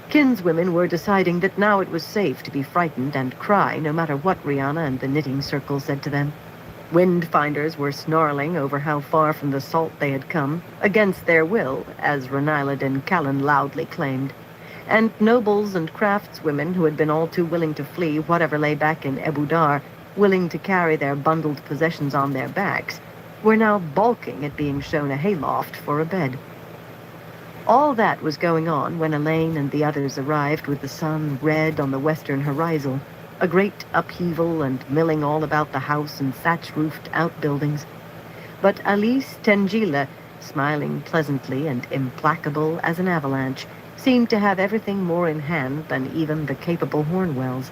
Kinswomen were deciding that now it was safe to be frightened and cry no matter what Rihanna and the knitting circle said to them. Windfinders were snarling over how far from the salt they had come, against their will, as Ranilad and Callan loudly claimed. And nobles and craftswomen who had been all too willing to flee whatever lay back in Ebudar, willing to carry their bundled possessions on their backs, were now balking at being shown a hayloft for a bed. All that was going on when Elaine and the others arrived with the sun red on the western horizon, a great upheaval and milling all about the house and thatch-roofed outbuildings. But Alice Tengila, smiling pleasantly and implacable as an avalanche, seemed to have everything more in hand than even the capable Hornwells.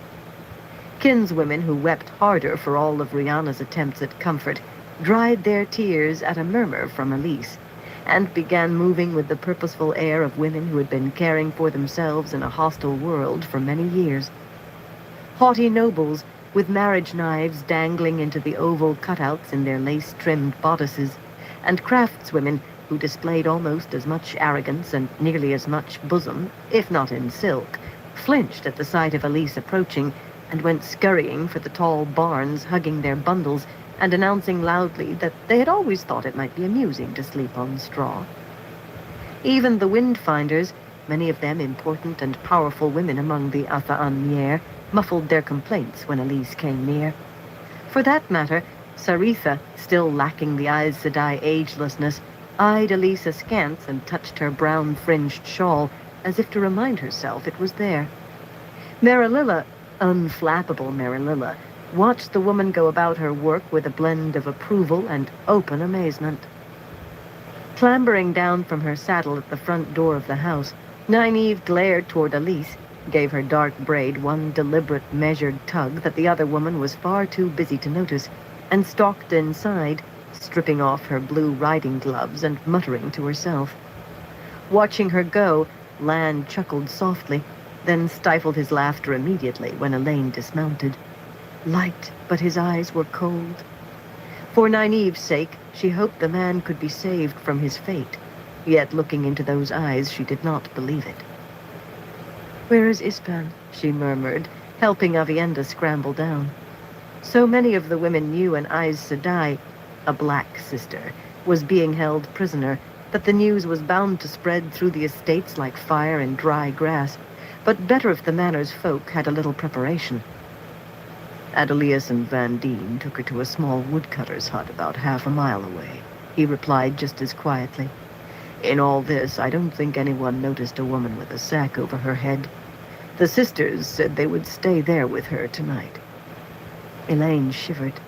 Kinswomen who wept harder for all of Rihanna's attempts at comfort dried their tears at a murmur from Elise, and began moving with the purposeful air of women who had been caring for themselves in a hostile world for many years. Haughty nobles, with marriage knives dangling into the oval cutouts in their lace-trimmed bodices, and craftswomen who displayed almost as much arrogance and nearly as much bosom, if not in silk, flinched at the sight of Elise approaching, and went scurrying for the tall barns, hugging their bundles, and announcing loudly that they had always thought it might be amusing to sleep on straw. Even the Windfinders, many of them important and powerful women among the Atha'an-Mier, muffled their complaints when Elise came near. For that matter, Saritha, still lacking the Aes Sedai agelessness, eyed Elise askance and touched her brown-fringed shawl, as if to remind herself it was there. Marililla, unflappable Marililla, watched the woman go about her work with a blend of approval and open amazement. Clambering down from her saddle at the front door of the house, Nynaeve glared toward Elise, gave her dark braid one deliberate, measured tug that the other woman was far too busy to notice, and stalked inside, stripping off her blue riding gloves and muttering to herself. Watching her go, Lan chuckled softly, then stifled his laughter immediately when Elaine dismounted. Light, but his eyes were cold. For Nynaeve's sake, she hoped the man could be saved from his fate, yet looking into those eyes she did not believe it. "Where is Ispan?" she murmured, helping Aviendha scramble down. So many of the women knew an Aes Sedai, a black sister, was being held prisoner, that the news was bound to spread through the estates like fire in dry grass, but better if the manor's folk had a little preparation. Adelius and Van Deen took her to a small woodcutter's hut about half a mile away, he replied just as quietly. In all this, I don't think anyone noticed a woman with a sack over her head. The sisters said they would stay there with her tonight. Elaine shivered.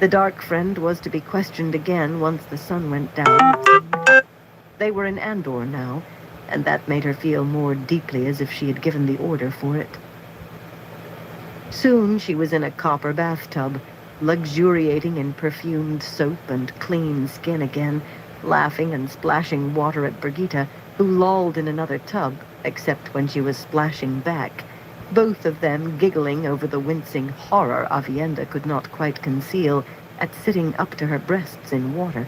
The dark friend was to be questioned again once the sun went down. They were in Andor now, and that made her feel more deeply as if she had given the order for it. Soon she was in a copper bathtub, luxuriating in perfumed soap and clean skin again, laughing and splashing water at Brigitte, who lolled in another tub, except when she was splashing back, both of them giggling over the wincing horror Aviendha could not quite conceal at sitting up to her breasts in water.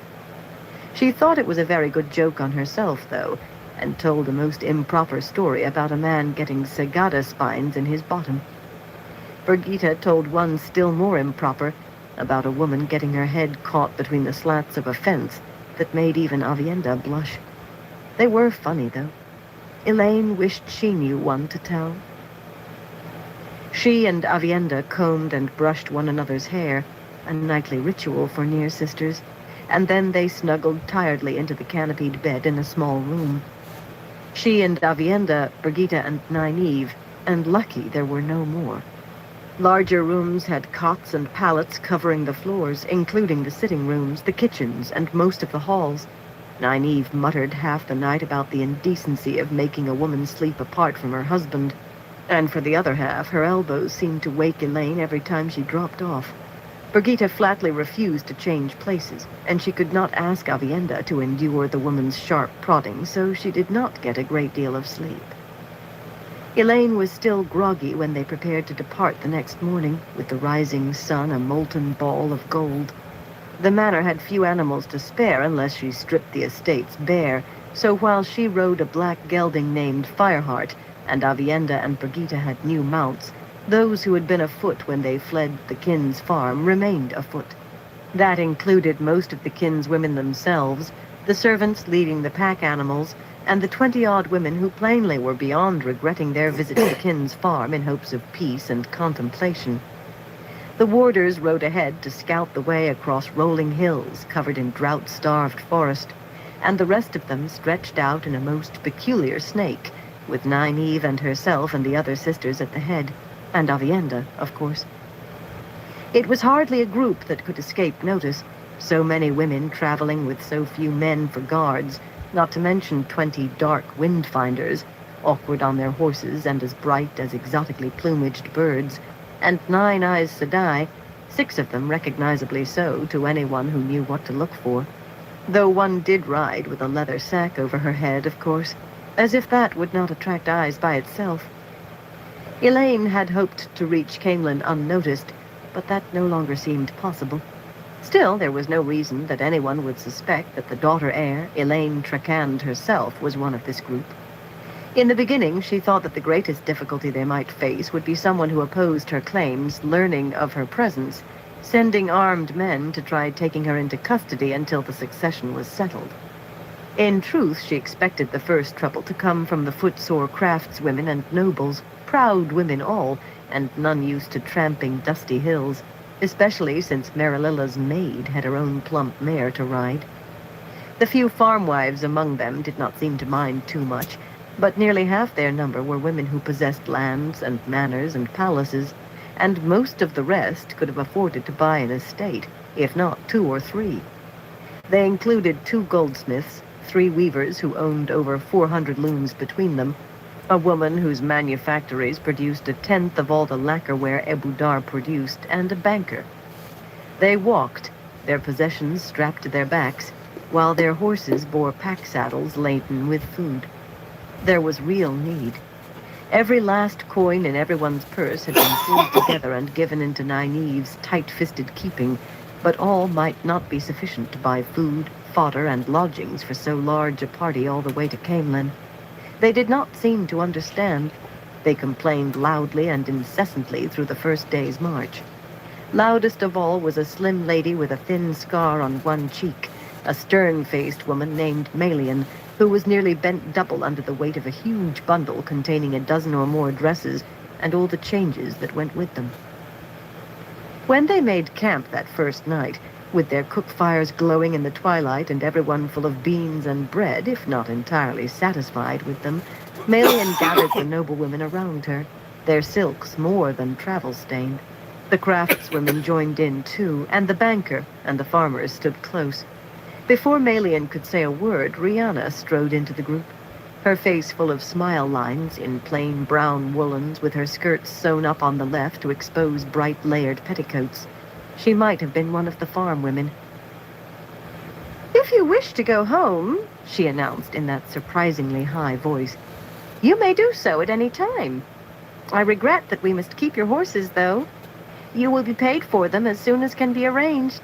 She thought it was a very good joke on herself, though, and told a most improper story about a man getting Segada spines in his bottom. Brigitte told one still more improper, about a woman getting her head caught between the slats of a fence that made even Aviendha blush. They were funny, though. Elaine wished she knew one to tell. She and Aviendha combed and brushed one another's hair, a nightly ritual for near sisters, and then they snuggled tiredly into the canopied bed in a small room. She and Avienda, Brigitte and Nynaeve, and lucky there were no more. Larger rooms had cots and pallets covering the floors, including the sitting rooms, the kitchens, and most of the halls. Nynaeve muttered half the night about the indecency of making a woman sleep apart from her husband, and for the other half, her elbows seemed to wake Elaine every time she dropped off. Brigitte flatly refused to change places, and she could not ask Avienda to endure the woman's sharp prodding, so she did not get a great deal of sleep. Elaine was still groggy when they prepared to depart the next morning, with the rising sun a molten ball of gold. The manor had few animals to spare unless she stripped the estates bare, so while she rode a black gelding named Fireheart, and Avienda and Brigitte had new mounts, those who had been afoot when they fled the Kin's farm remained afoot. That included most of the Kin's women themselves, the servants leading the pack animals, and the 20-odd women who plainly were beyond regretting their visit to the Kin's farm in hopes of peace and contemplation. The warders rode ahead to scout the way across rolling hills covered in drought-starved forest, and the rest of them stretched out in a most peculiar snake, with Nynaeve and herself and the other sisters at the head. And Avienda, of course. It was hardly a group that could escape notice, so many women traveling with so few men for guards, not to mention 20 dark wind-finders, awkward on their horses and as bright as exotically plumaged birds, and 9 Eyes Sedai, 6 of them recognizably so to anyone who knew what to look for, though one did ride with a leather sack over her head, of course, as if that would not attract eyes by itself. Elaine had hoped to reach Camelin unnoticed, but that no longer seemed possible. Still, there was no reason that anyone would suspect that the daughter-heir, Elaine Trakand herself, was one of this group. In the beginning, she thought that the greatest difficulty they might face would be someone who opposed her claims, learning of her presence, sending armed men to try taking her into custody until the succession was settled. In truth, she expected the first trouble to come from the footsore craftswomen and nobles, proud women all, and none used to tramping dusty hills, especially since Marililla's maid had her own plump mare to ride. The few farm wives among them did not seem to mind too much, but nearly half their number were women who possessed lands and manors and palaces, and most of the rest could have afforded to buy an estate, if not 2 or 3. They included 2 goldsmiths, 3 weavers who owned over 400 looms between them, a woman whose manufactories produced 1/10 of all the lacquerware Ebudar produced, and a banker. They walked, their possessions strapped to their backs, while their horses bore pack saddles laden with food. There was real need. Every last coin in everyone's purse had been pulled together and given into Nynaeve's tight-fisted keeping, but all might not be sufficient to buy food, fodder, and lodgings for so large a party all the way to Camelin. They did not seem to understand. They complained loudly and incessantly through the first day's march. Loudest of all was a slim lady with a thin scar on one cheek, a stern-faced woman named Malian, who was nearly bent double under the weight of a huge bundle containing a dozen or more dresses and all the changes that went with them. When they made camp that first night, with their cook fires glowing in the twilight and everyone full of beans and bread, if not entirely satisfied with them, Malian gathered the noblewomen around her, their silks more than travel-stained. The craftswomen joined in too, and the banker and the farmers stood close. Before Malian could say a word, Rihanna strode into the group, her face full of smile lines in plain brown woolens, with her skirts sewn up on the left to expose bright layered petticoats. She might have been one of the farm women. "If you wish to go home," she announced in that surprisingly high voice, "you may do so at any time. I regret that we must keep your horses, though. You will be paid for them as soon as can be arranged.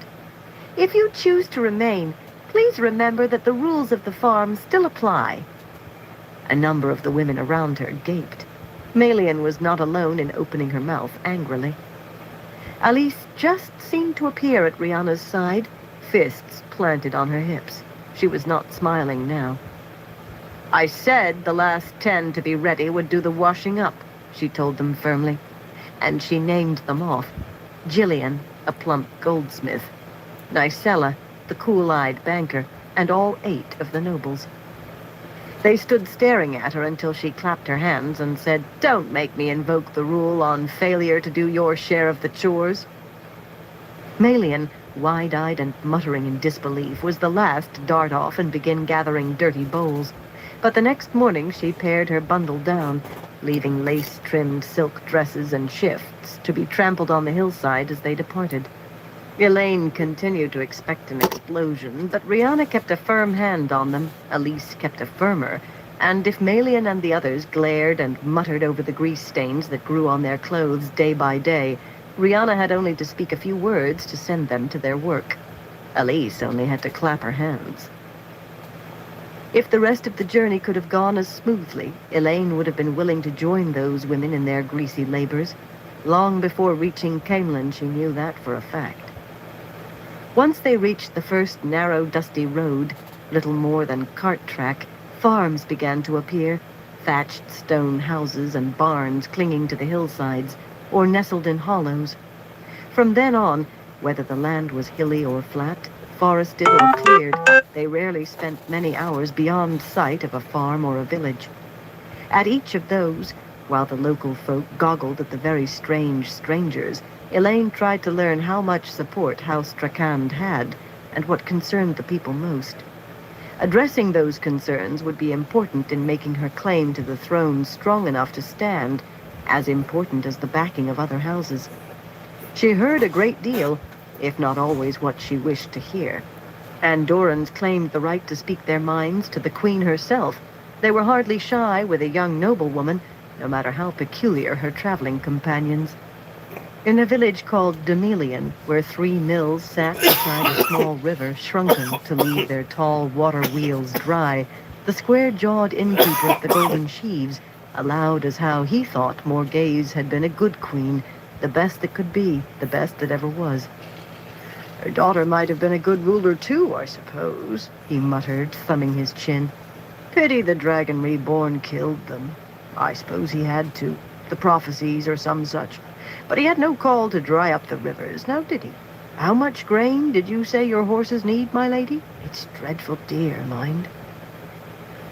If you choose to remain, please remember that the rules of the farm still apply." A number of the women around her gaped. Malian was not alone in opening her mouth angrily. Alice just seemed to appear at Rihanna's side, fists planted on her hips. She was not smiling now. "I said the last 10 to be ready would do the washing up," she told them firmly. And she named them off. Gillian, a plump goldsmith, Nysella, the cool-eyed banker, and all 8 of the nobles. They stood staring at her until she clapped her hands and said, "Don't make me invoke the rule on failure to do your share of the chores." Malian, wide-eyed and muttering in disbelief, was the last to dart off and begin gathering dirty bowls. But the next morning she pared her bundle down, leaving lace-trimmed silk dresses and shifts to be trampled on the hillside as they departed. Elaine continued to expect an explosion, but Rihanna kept a firm hand on them. Elise kept a firmer, and if Malian and the others glared and muttered over the grease stains that grew on their clothes day by day, Rihanna had only to speak a few words to send them to their work. Elise only had to clap her hands. If the rest of the journey could have gone as smoothly, Elaine would have been willing to join those women in their greasy labors. Long before reaching Camelin, she knew that for a fact. Once they reached the first narrow, dusty road, little more than cart track, farms began to appear, thatched stone houses and barns clinging to the hillsides, or nestled in hollows. From then on, whether the land was hilly or flat, forested or cleared, they rarely spent many hours beyond sight of a farm or a village. At each of those, while the local folk goggled at the very strange strangers, Elaine tried to learn how much support House Trakand had, and what concerned the people most. Addressing those concerns would be important in making her claim to the throne strong enough to stand, as important as the backing of other houses. She heard a great deal, if not always what she wished to hear. Andorrans claimed the right to speak their minds to the Queen herself. They were hardly shy with a young noblewoman, no matter how peculiar her traveling companions. In a village called Demelian, where 3 mills sat beside a small river shrunken to leave their tall water wheels dry, the square-jawed innkeeper of the Golden Sheaves allowed as how he thought Morghese had been a good queen, the best that could be, the best that ever was. "Her daughter might have been a good ruler too, I suppose," he muttered, thumbing his chin. "Pity the dragon reborn killed them. I suppose he had to. The prophecies or some such. But he had no call to dry up the rivers, now did he? How much grain did you say your horses need, my lady? It's dreadful dear, mind."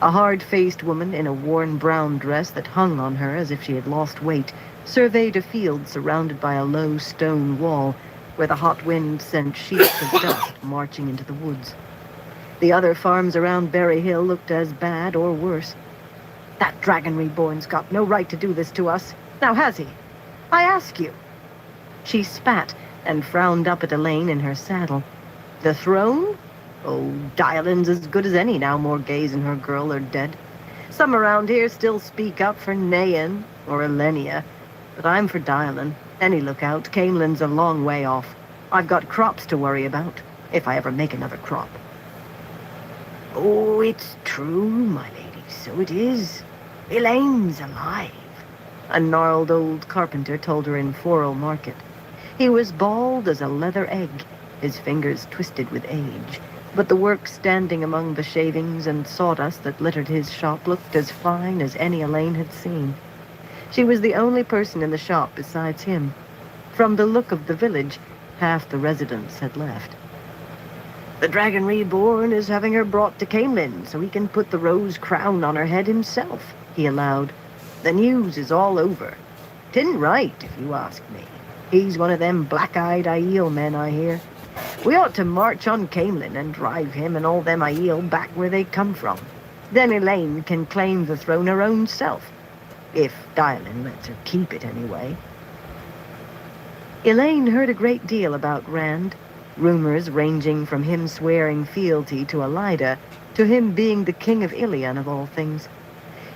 A hard-faced woman in a worn brown dress that hung on her as if she had lost weight surveyed a field surrounded by a low stone wall where the hot wind sent sheets of dust marching into the woods. The other farms around Berry Hill looked as bad or worse. "That dragon reborn's got no right to do this to us. Now has he? I ask you." She spat and frowned up at Elaine in her saddle. "The throne? Oh, Diolin's as good as any now Morghese and her girl are dead. Some around here still speak up for Nayan or Elenia, but I'm for Diolin. Any lookout, Camelin's a long way off. I've got crops to worry about, if I ever make another crop." "Oh, it's true, my lady, so it is. Elaine's alive," a gnarled old carpenter told her in Forel Market. He was bald as a leather egg, his fingers twisted with age, but the work standing among the shavings and sawdust that littered his shop looked as fine as any Elaine had seen. She was the only person in the shop besides him. From the look of the village, half the residents had left. "The Dragon Reborn is having her brought to Camelin so he can put the rose crown on her head himself," he allowed. "The news is all over. 'Tisn't right, if you ask me. He's one of them black-eyed Aiel men, I hear. We ought to march on Camelin and drive him and all them Aiel back where they come from. Then Elaine can claim the throne her own self. If Diolin lets her keep it, anyway." Elaine heard a great deal about Rand, rumors ranging from him swearing fealty to Elida to him being the king of Ilion of all things.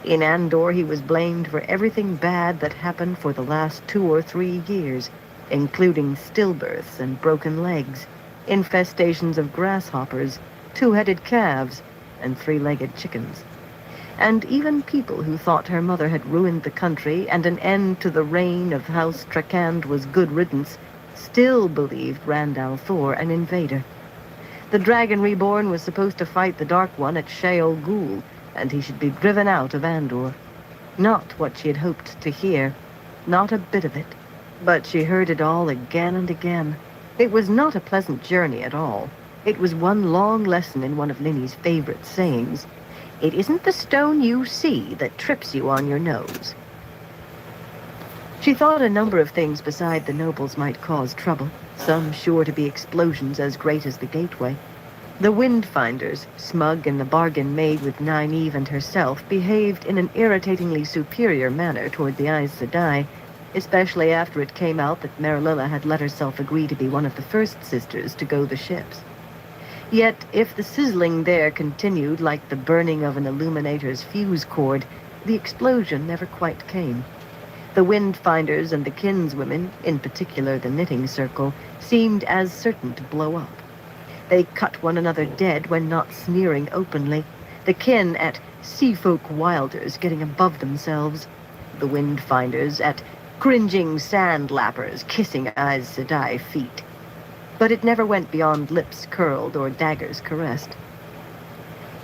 In Andor he was blamed for everything bad that happened for the last 2 or 3 years, including stillbirths and broken legs, infestations of grasshoppers, 2-headed calves, and 3-legged chickens. And even people who thought her mother had ruined the country and an end to the reign of House Trakand was good riddance still believed Rand al'Thor an invader. The Dragon Reborn was supposed to fight the Dark One at Sheol Ghul, and he should be driven out of Andor. Not what she had hoped to hear, not a bit of it. But she heard it all again and again. It was not a pleasant journey at all. It was one long lesson in one of Linny's favorite sayings. It isn't the stone you see that trips you on your nose. She thought a number of things beside the nobles might cause trouble, some sure to be explosions as great as the gateway. The Windfinders, smug in the bargain made with Nynaeve and herself, behaved in an irritatingly superior manner toward the Aes Sedai, especially after it came out that Marililla had let herself agree to be one of the first sisters to go the ships. Yet, if the sizzling there continued like the burning of an illuminator's fuse cord, the explosion never quite came. The Windfinders and the kinswomen, in particular the Knitting Circle, seemed as certain to blow up. They cut one another dead when not sneering openly, the kin at sea-folk wilders getting above themselves, the Windfinders at cringing sand-lappers kissing Aes Sedai feet. But it never went beyond lips curled or daggers caressed.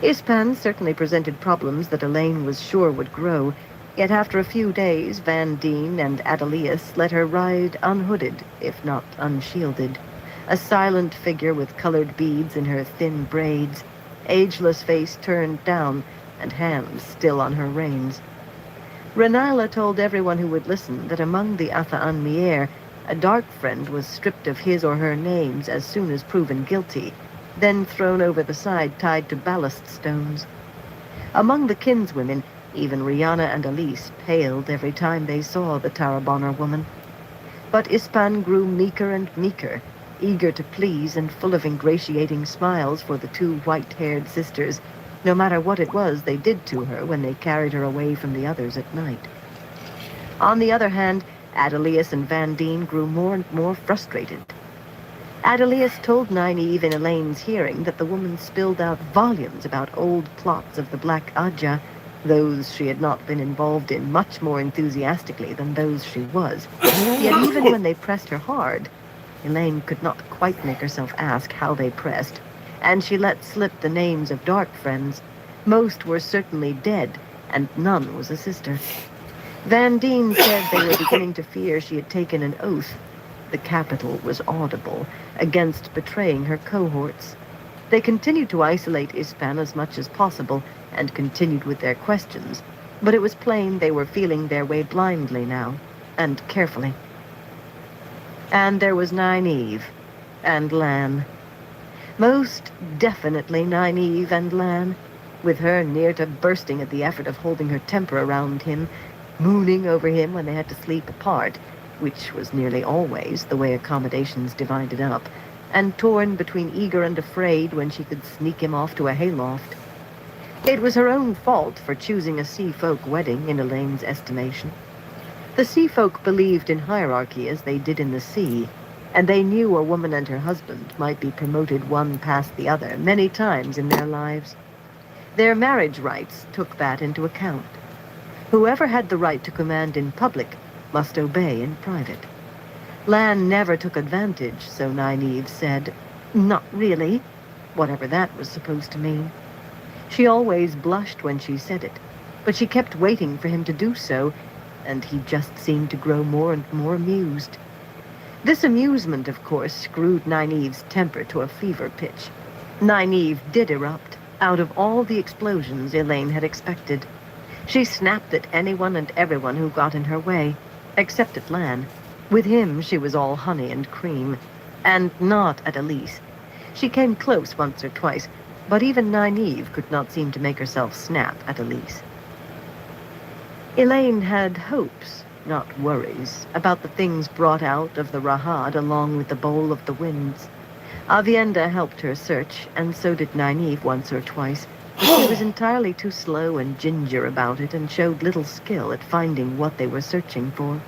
Ispan certainly presented problems that Elaine was sure would grow, yet after a few days, Van Deen and Adelius let her ride unhooded, if not unshielded. A silent figure with colored beads in her thin braids, ageless face turned down, and hands still on her reins. Renala told everyone who would listen that among the Atha'an Mier, a dark friend was stripped of his or her names as soon as proven guilty, then thrown over the side tied to ballast stones. Among the kinswomen, even Rihanna and Elise paled every time they saw the Tarabonner woman. But Ispan grew meeker and meeker, eager to please and full of ingratiating smiles for the two white-haired sisters, no matter what it was they did to her when they carried her away from the others at night. On the other hand, Adelius and Van Deen grew more and more frustrated. Adelius told Nynaeve in Elaine's hearing that the woman spilled out volumes about old plots of the Black Ajah, those she had not been involved in much more enthusiastically than those she was. Yet even when they pressed her hard, Elaine could not quite make herself ask how they pressed, and she let slip the names of dark friends. Most were certainly dead, and none was a sister. Van Deen said they were beginning to fear she had taken an oath. The capital was audible, against betraying her cohorts. They continued to isolate Ispan as much as possible, and continued with their questions, but it was plain they were feeling their way blindly now, and carefully. And there was Nynaeve, and Lan. Most definitely Nynaeve and Lan, with her near to bursting at the effort of holding her temper around him, mooning over him when they had to sleep apart, which was nearly always the way accommodations divided up, and torn between eager and afraid when she could sneak him off to a hayloft. It was her own fault for choosing a sea-folk wedding in Elaine's estimation. The sea-folk believed in hierarchy as they did in the sea, and they knew a woman and her husband might be promoted one past the other many times in their lives. Their marriage rights took that into account. Whoever had the right to command in public must obey in private. Lan never took advantage, so Nynaeve said. Not really, whatever that was supposed to mean. She always blushed when she said it, but she kept waiting for him to do so, and he just seemed to grow more and more amused. This amusement, of course, screwed Nynaeve's temper to a fever pitch. Nynaeve did erupt, out of all the explosions Elaine had expected. She snapped at anyone and everyone who got in her way, except at Lan. With him, she was all honey and cream, and not at Elise. She came close once or twice, but even Nynaeve could not seem to make herself snap at Elise. Elaine had hopes, not worries, about the things brought out of the Rahad along with the Bowl of the Winds. Avienda helped her search, and so did Nynaeve once or twice, but she was entirely too slow and ginger about it and showed little skill at finding what they were searching for.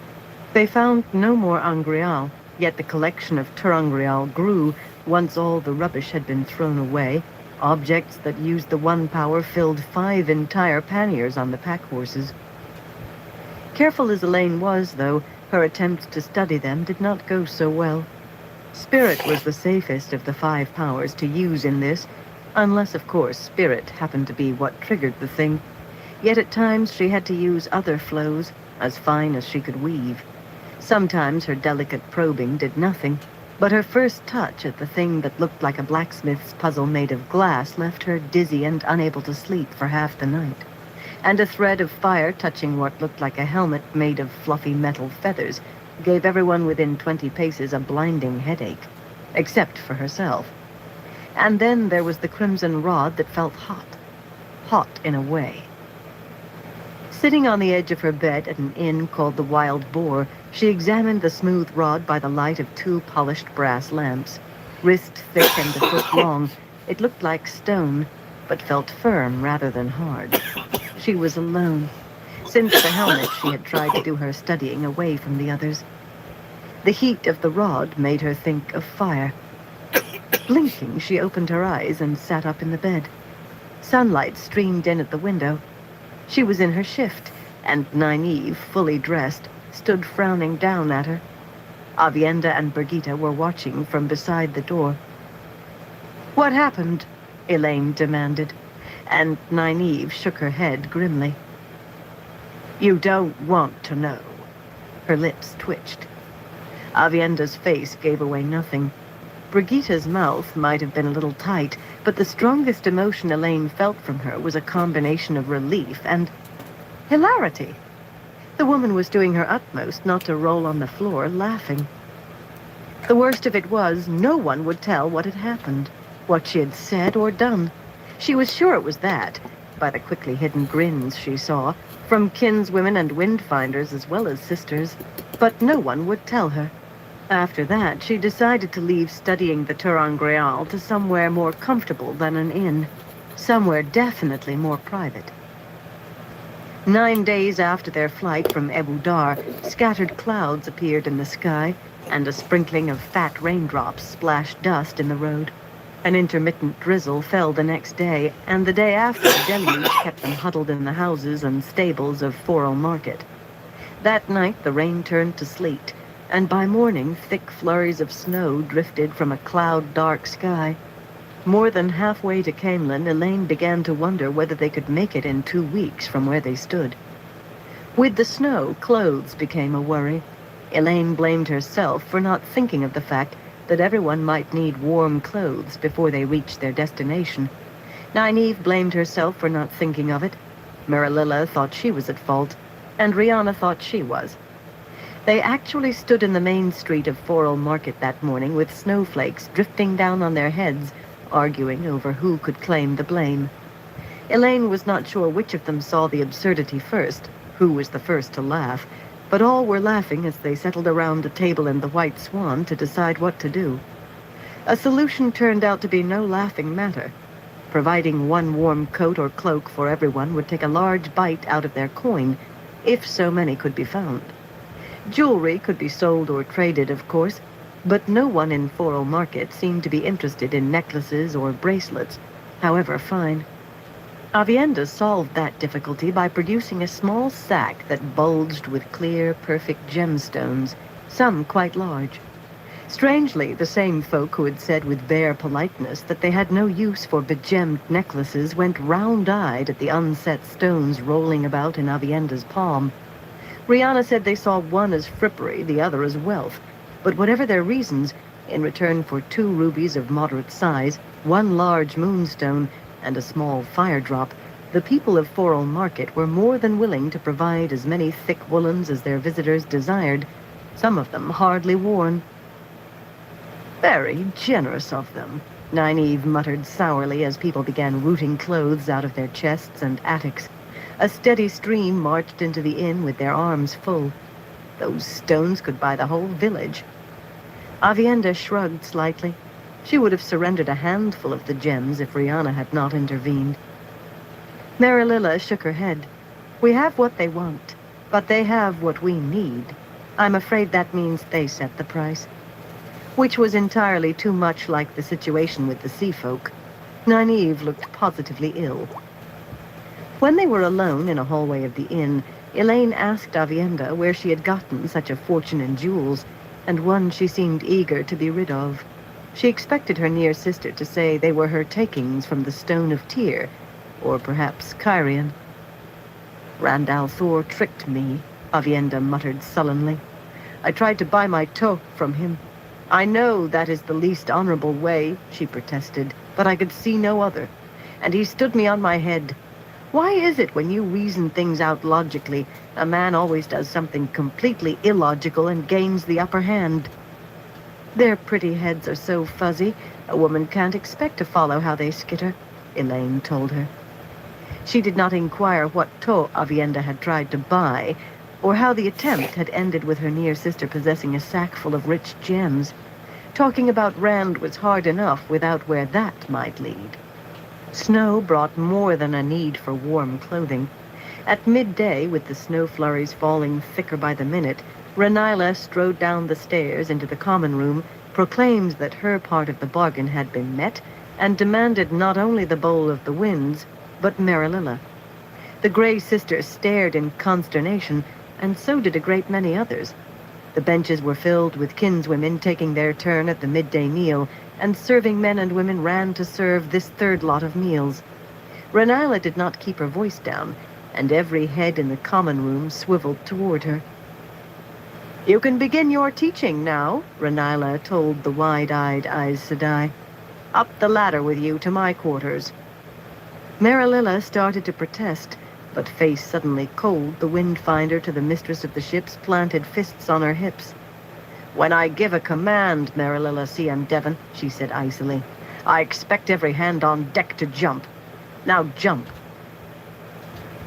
They found no more Angreal, yet the collection of Terangreal grew once all the rubbish had been thrown away. Objects that used the one power filled 5 entire panniers on the pack horses. Careful as Elaine was, though, her attempts to study them did not go so well. Spirit was the safest of the 5 powers to use in this, unless, of course, spirit happened to be what triggered the thing. Yet at times she had to use other flows, as fine as she could weave. Sometimes her delicate probing did nothing. But her first touch at the thing that looked like a blacksmith's puzzle made of glass left her dizzy and unable to sleep for half the night. And a thread of fire touching what looked like a helmet made of fluffy metal feathers gave everyone within 20 paces a blinding headache, except for herself. And then there was the crimson rod that felt hot. Hot in a way. Sitting on the edge of her bed at an inn called the Wild Boar, she examined the smooth rod by the light of 2 polished brass lamps. Wrist thick and a foot long, it looked like stone, but felt firm rather than hard. She was alone. Since the helmet, she had tried to do her studying away from the others. The heat of the rod made her think of fire. Blinking, she opened her eyes and sat up in the bed. Sunlight streamed in at the window. She was in her shift, and Nynaeve, fully dressed, stood frowning down at her. Avienda and Brigitte were watching from beside the door. "What happened?" Elaine demanded, and Nynaeve shook her head grimly. "You don't want to know." Her lips twitched. Avienda's face gave away nothing. Brigitte's mouth might have been a little tight, but the strongest emotion Elaine felt from her was a combination of relief and hilarity. The woman was doing her utmost not to roll on the floor laughing. The worst of it was, no one would tell what had happened, what she had said or done. She was sure it was that, by the quickly hidden grins she saw, from kinswomen and windfinders as well as sisters, but no one would tell her. After that, she decided to leave studying the Turangreal to somewhere more comfortable than an inn, somewhere definitely more private. 9 days after their flight from Ebu Dar, scattered clouds appeared in the sky, and a sprinkling of fat raindrops splashed dust in the road. An intermittent drizzle fell the next day, and the day after, the deluge kept them huddled in the houses and stables of Forel Market. That night, the rain turned to sleet, and by morning, thick flurries of snow drifted from a cloud-dark sky. More than halfway to Camelin, Elaine began to wonder whether they could make it in 2 weeks from where they stood. With the snow, clothes became a worry. Elaine blamed herself for not thinking of the fact that everyone might need warm clothes before they reached their destination. Nynaeve blamed herself for not thinking of it. Marililla thought she was at fault, and Rihanna thought she was. They actually stood in the main street of Forel Market that morning with snowflakes drifting down on their heads, arguing over who could claim the blame. Elaine was not sure which of them saw the absurdity first, who was the first to laugh, but all were laughing as they settled around a table in the White Swan to decide what to do. A solution turned out to be no laughing matter. Providing one warm coat or cloak for everyone would take a large bite out of their coin, if so many could be found. Jewelry could be sold or traded, of course, but no one in Forel Market seemed to be interested in necklaces or bracelets, however fine. Avienda solved that difficulty by producing a small sack that bulged with clear, perfect gemstones, some quite large. Strangely, the same folk who had said with bare politeness that they had no use for begemmed necklaces went round-eyed at the unset stones rolling about in Avienda's palm. Rihanna said they saw one as frippery, the other as wealth, but whatever their reasons, in return for 2 rubies of moderate size, 1 large moonstone, and a small fire drop, the people of Forel Market were more than willing to provide as many thick woolens as their visitors desired, some of them hardly worn. "Very generous of them," Nynaeve muttered sourly as people began rooting clothes out of their chests and attics. A steady stream marched into the inn with their arms full. Those stones could buy the whole village. Avienda shrugged slightly. She would have surrendered a handful of the gems if Rihanna had not intervened. Marililla shook her head. "We have what they want, but they have what we need. I'm afraid that means they set the price." Which was entirely too much like the situation with the sea folk. Nynaeve looked positively ill. When they were alone in a hallway of the inn, Elaine asked Avienda where she had gotten such a fortune in jewels, and one she seemed eager to be rid of. She expected her near sister to say they were her takings from the Stone of Tyr, or perhaps Kyrian. "Randall Thor tricked me," Avienda muttered sullenly. "I tried to buy my toque from him. I know that is the least honorable way, she protested, but I could see no other, and he stood me on my head. Why is it when you reason things out logically, a man always does something completely illogical and gains the upper hand? Their pretty heads are so fuzzy, a woman can't expect to follow how they skitter, Elaine told her. She did not inquire what To Avienda had tried to buy, or how the attempt had ended with her near sister possessing a sack full of rich gems. Talking about Rand was hard enough without where that might lead. Snow brought more than a need for warm clothing. At midday, with the snow flurries falling thicker by the minute, Renila strode down the stairs into the common room, proclaimed that her part of the bargain had been met, and demanded not only the Bowl of the Winds, but Marililla. The Grey Sisters stared in consternation, and so did a great many others. The benches were filled with kinswomen taking their turn at the midday meal, and serving men and women ran to serve this third lot of meals. Renila did not keep her voice down, and every head in the common room swiveled toward her. "You can begin your teaching now," Renila told the wide-eyed Aes Sedai. "Up the ladder with you to my quarters." Marililla started to protest, but face suddenly cold, the Windfinder to the mistress of the ships planted fists on her hips. "When I give a command, Marililla C.M. Devon," she said icily, "I expect every hand on deck to jump. Now jump."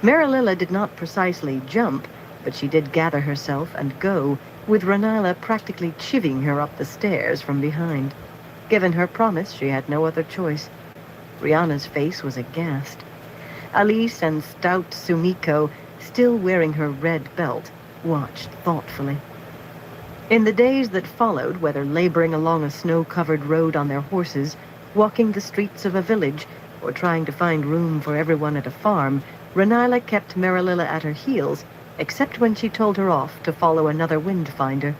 Marililla did not precisely jump, but she did gather herself and go, with Renila practically chivying her up the stairs from behind. Given her promise, she had no other choice. Rihanna's face was aghast. Alice and stout Sumiko, still wearing her red belt, watched thoughtfully. In the days that followed, whether laboring along a snow-covered road on their horses, walking the streets of a village, or trying to find room for everyone at a farm, Renila kept Marililla at her heels, except when she told her off to follow another Windfinder.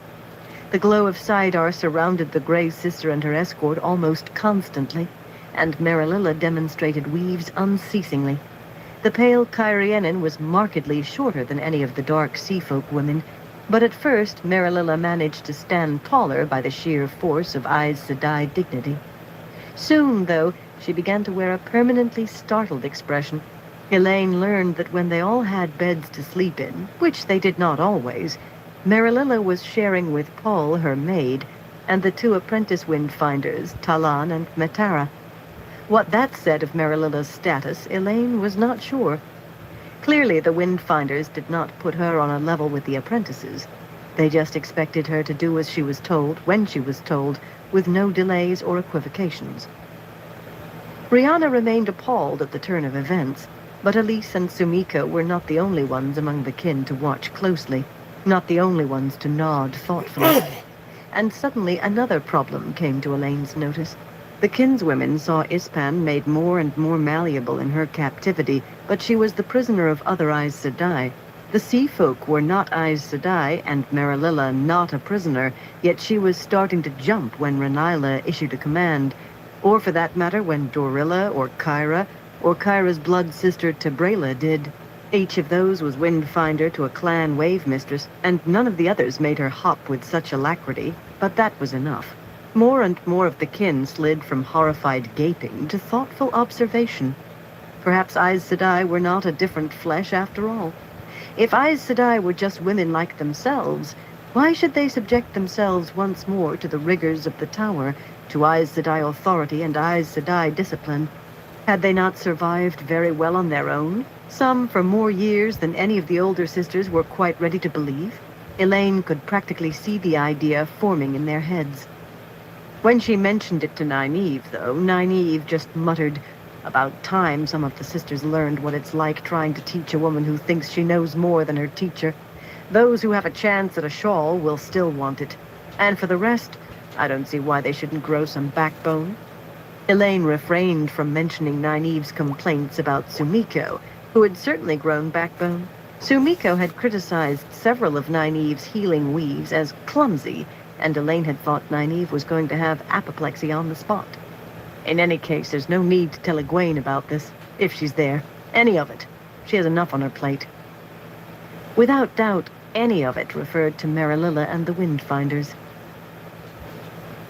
The glow of Saidar surrounded the Grey Sister and her escort almost constantly, and Marililla demonstrated weaves unceasingly. The pale Kyrianan was markedly shorter than any of the dark seafolk women, but at first Marililla managed to stand taller by the sheer force of Aes Sedai dignity. Soon, though, she began to wear a permanently startled expression. Elaine learned that when they all had beds to sleep in, which they did not always, Marililla was sharing with Paul, her maid, and the two apprentice Windfinders, Talan and Metara. What that said of Marililla's status, Elaine was not sure. Clearly, the Windfinders did not put her on a level with the apprentices. They just expected her to do as she was told, when she was told, with no delays or equivocations. Rihanna remained appalled at the turn of events, but Alice and Sumiko were not the only ones among the kin to watch closely, not the only ones to nod thoughtfully. And suddenly another problem came to Elaine's notice. The kinswomen saw Ispan made more and more malleable in her captivity, but she was the prisoner of other Aes Sedai. The sea folk were not Aes Sedai, and Marililla not a prisoner, yet she was starting to jump when Renila issued a command, or for that matter when Dorilla or Kyra's blood sister Tebrela did. Each of those was Windfinder to a clan wave mistress, and none of the others made her hop with such alacrity, but that was enough. More and more of the kin slid from horrified gaping to thoughtful observation. Perhaps Aes Sedai were not a different flesh after all. If Aes Sedai were just women like themselves, why should they subject themselves once more to the rigors of the Tower, to Aes Sedai authority and Aes Sedai discipline? Had they not survived very well on their own? Some for more years than any of the older sisters were quite ready to believe? Elaine could practically see the idea forming in their heads. When she mentioned it to Nynaeve, though, Nynaeve just muttered, "About time some of the sisters learned what it's like trying to teach a woman who thinks she knows more than her teacher. Those who have a chance at a shawl will still want it. And for the rest, I don't see why they shouldn't grow some backbone." Elaine refrained from mentioning Nynaeve's complaints about Sumiko, who had certainly grown backbone. Sumiko had criticized several of Nynaeve's healing weaves as clumsy, and Elaine had thought Nynaeve was going to have apoplexy on the spot. In any case, there's no need to tell Egwene about this, if she's there. Any of it. She has enough on her plate. Without doubt, any of it referred to Marililla and the Windfinders.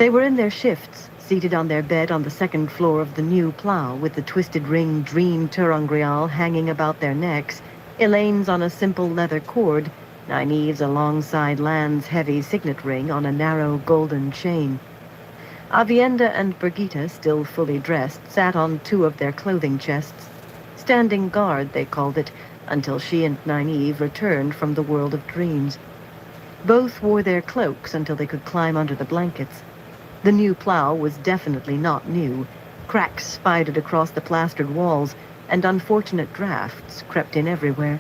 They were in their shifts, seated on their bed on the second floor of the new plow, with the twisted ring Dream Turangrial hanging about their necks, Elaine's on a simple leather cord, Nynaeve's alongside Lan's heavy signet ring on a narrow golden chain. Avienda and Birgitta, still fully dressed, sat on two of their clothing chests. Standing guard, they called it, until she and Nynaeve returned from the world of dreams. Both wore their cloaks until they could climb under the blankets. The new plow was definitely not new. Cracks spidered across the plastered walls, and unfortunate drafts crept in everywhere.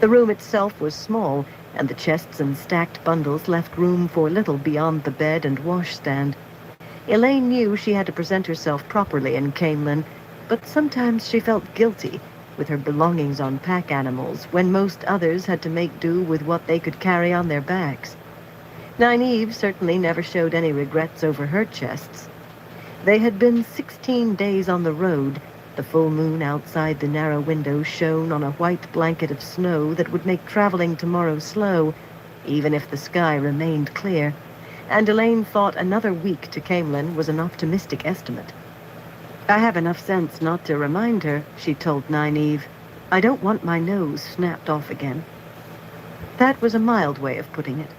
The room itself was small, and the chests and stacked bundles left room for little beyond the bed and washstand. Elaine knew she had to present herself properly in Camelin, but sometimes she felt guilty, with her belongings on pack animals, when most others had to make do with what they could carry on their backs. Nynaeve certainly never showed any regrets over her chests. They had been 16 days on the road. The full moon outside the narrow window shone on a white blanket of snow that would make traveling tomorrow slow, even if the sky remained clear, and Elaine thought another week to Camelin was an optimistic estimate. "I have enough sense not to remind her," she told Nynaeve. "I don't want my nose snapped off again." That was a mild way of putting it.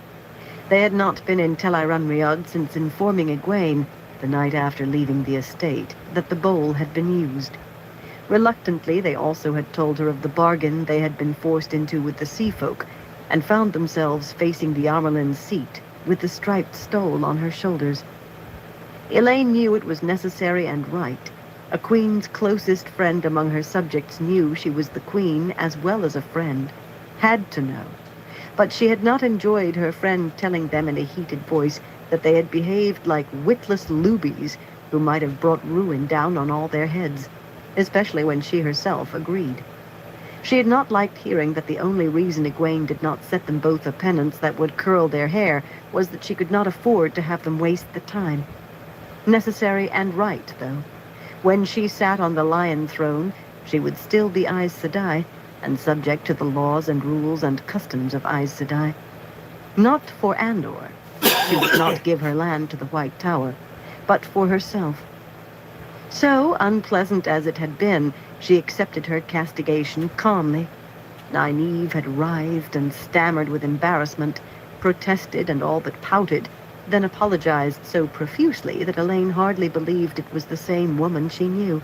They had not been in Tel Rhyod since informing Egwene, the night after leaving the estate, that the bowl had been used. Reluctantly, they also had told her of the bargain they had been forced into with the sea folk, and found themselves facing the Amerlin's seat, with the striped stole on her shoulders. Elaine knew it was necessary and right. A queen's closest friend among her subjects knew she was the queen as well as a friend. Had to know. But she had not enjoyed her friend telling them in a heated voice that they had behaved like witless loobies who might have brought ruin down on all their heads, especially when she herself agreed. She had not liked hearing that the only reason Egwene did not set them both a penance that would curl their hair was that she could not afford to have them waste the time. Necessary and right, though. When she sat on the lion throne, she would still be Aes Sedai, and subject to the laws and rules and customs of Aes Sedai. Not for Andor. She would not give her land to the White Tower, but for herself. So, unpleasant as it had been, she accepted her castigation calmly. Nynaeve had writhed and stammered with embarrassment, protested and all but pouted, then apologized so profusely that Elaine hardly believed it was the same woman she knew.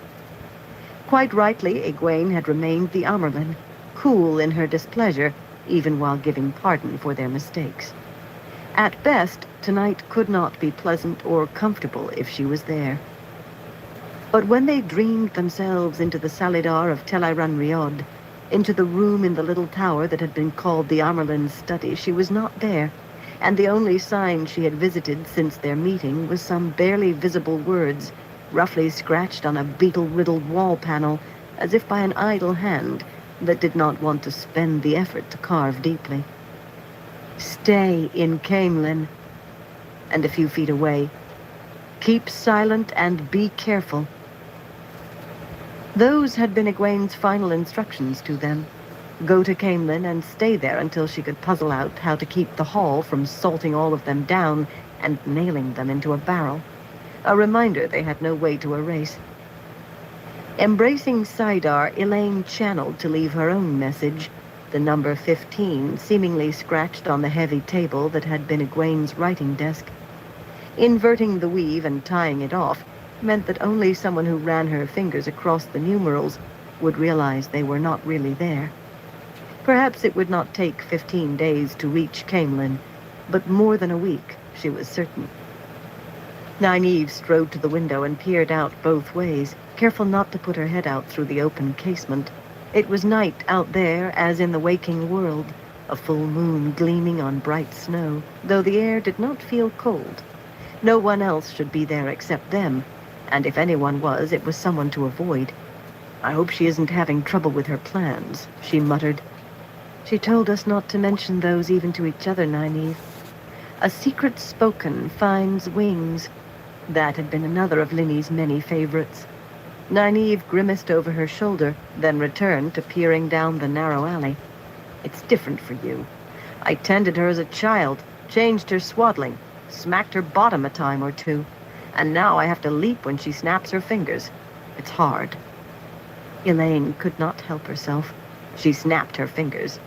Quite rightly, Egwene had remained the Amerlin, cool in her displeasure, even while giving pardon for their mistakes. At best, tonight could not be pleasant or comfortable if she was there. But when they dreamed themselves into the Salidar of Tel Rhyod, into the room in the little tower that had been called the Amerlin's study, she was not there, and the only sign she had visited since their meeting was some barely visible words, roughly scratched on a beetle-riddled wall panel, as if by an idle hand that did not want to spend the effort to carve deeply. "Stay in Camelin," and a few feet away, "Keep silent and be careful." Those had been Egwene's final instructions to them. Go to Camelin and stay there until she could puzzle out how to keep the Hall from salting all of them down and nailing them into a barrel. A reminder they had no way to erase. Embracing Saidar, Elaine channeled to leave her own message, the number 15 seemingly scratched on the heavy table that had been Egwene's writing desk. Inverting the weave and tying it off meant that only someone who ran her fingers across the numerals would realize they were not really there. Perhaps it would not take 15 days to reach Camelin, but more than a week, she was certain. Nynaeve strode to the window and peered out both ways, careful not to put her head out through the open casement. It was night out there, as in the waking world, a full moon gleaming on bright snow, though the air did not feel cold. No one else should be there except them, and if anyone was, it was someone to avoid. "I hope she isn't having trouble with her plans," she muttered. "She told us not to mention those even to each other, Nynaeve. A secret spoken finds wings." That had been another of Linny's many favorites. Nynaeve grimaced over her shoulder, then returned to peering down the narrow alley. "It's different for you. I tended her as a child, changed her swaddling, smacked her bottom a time or two, and now I have to leap when she snaps her fingers. It's hard." Elaine could not help herself. She snapped her fingers.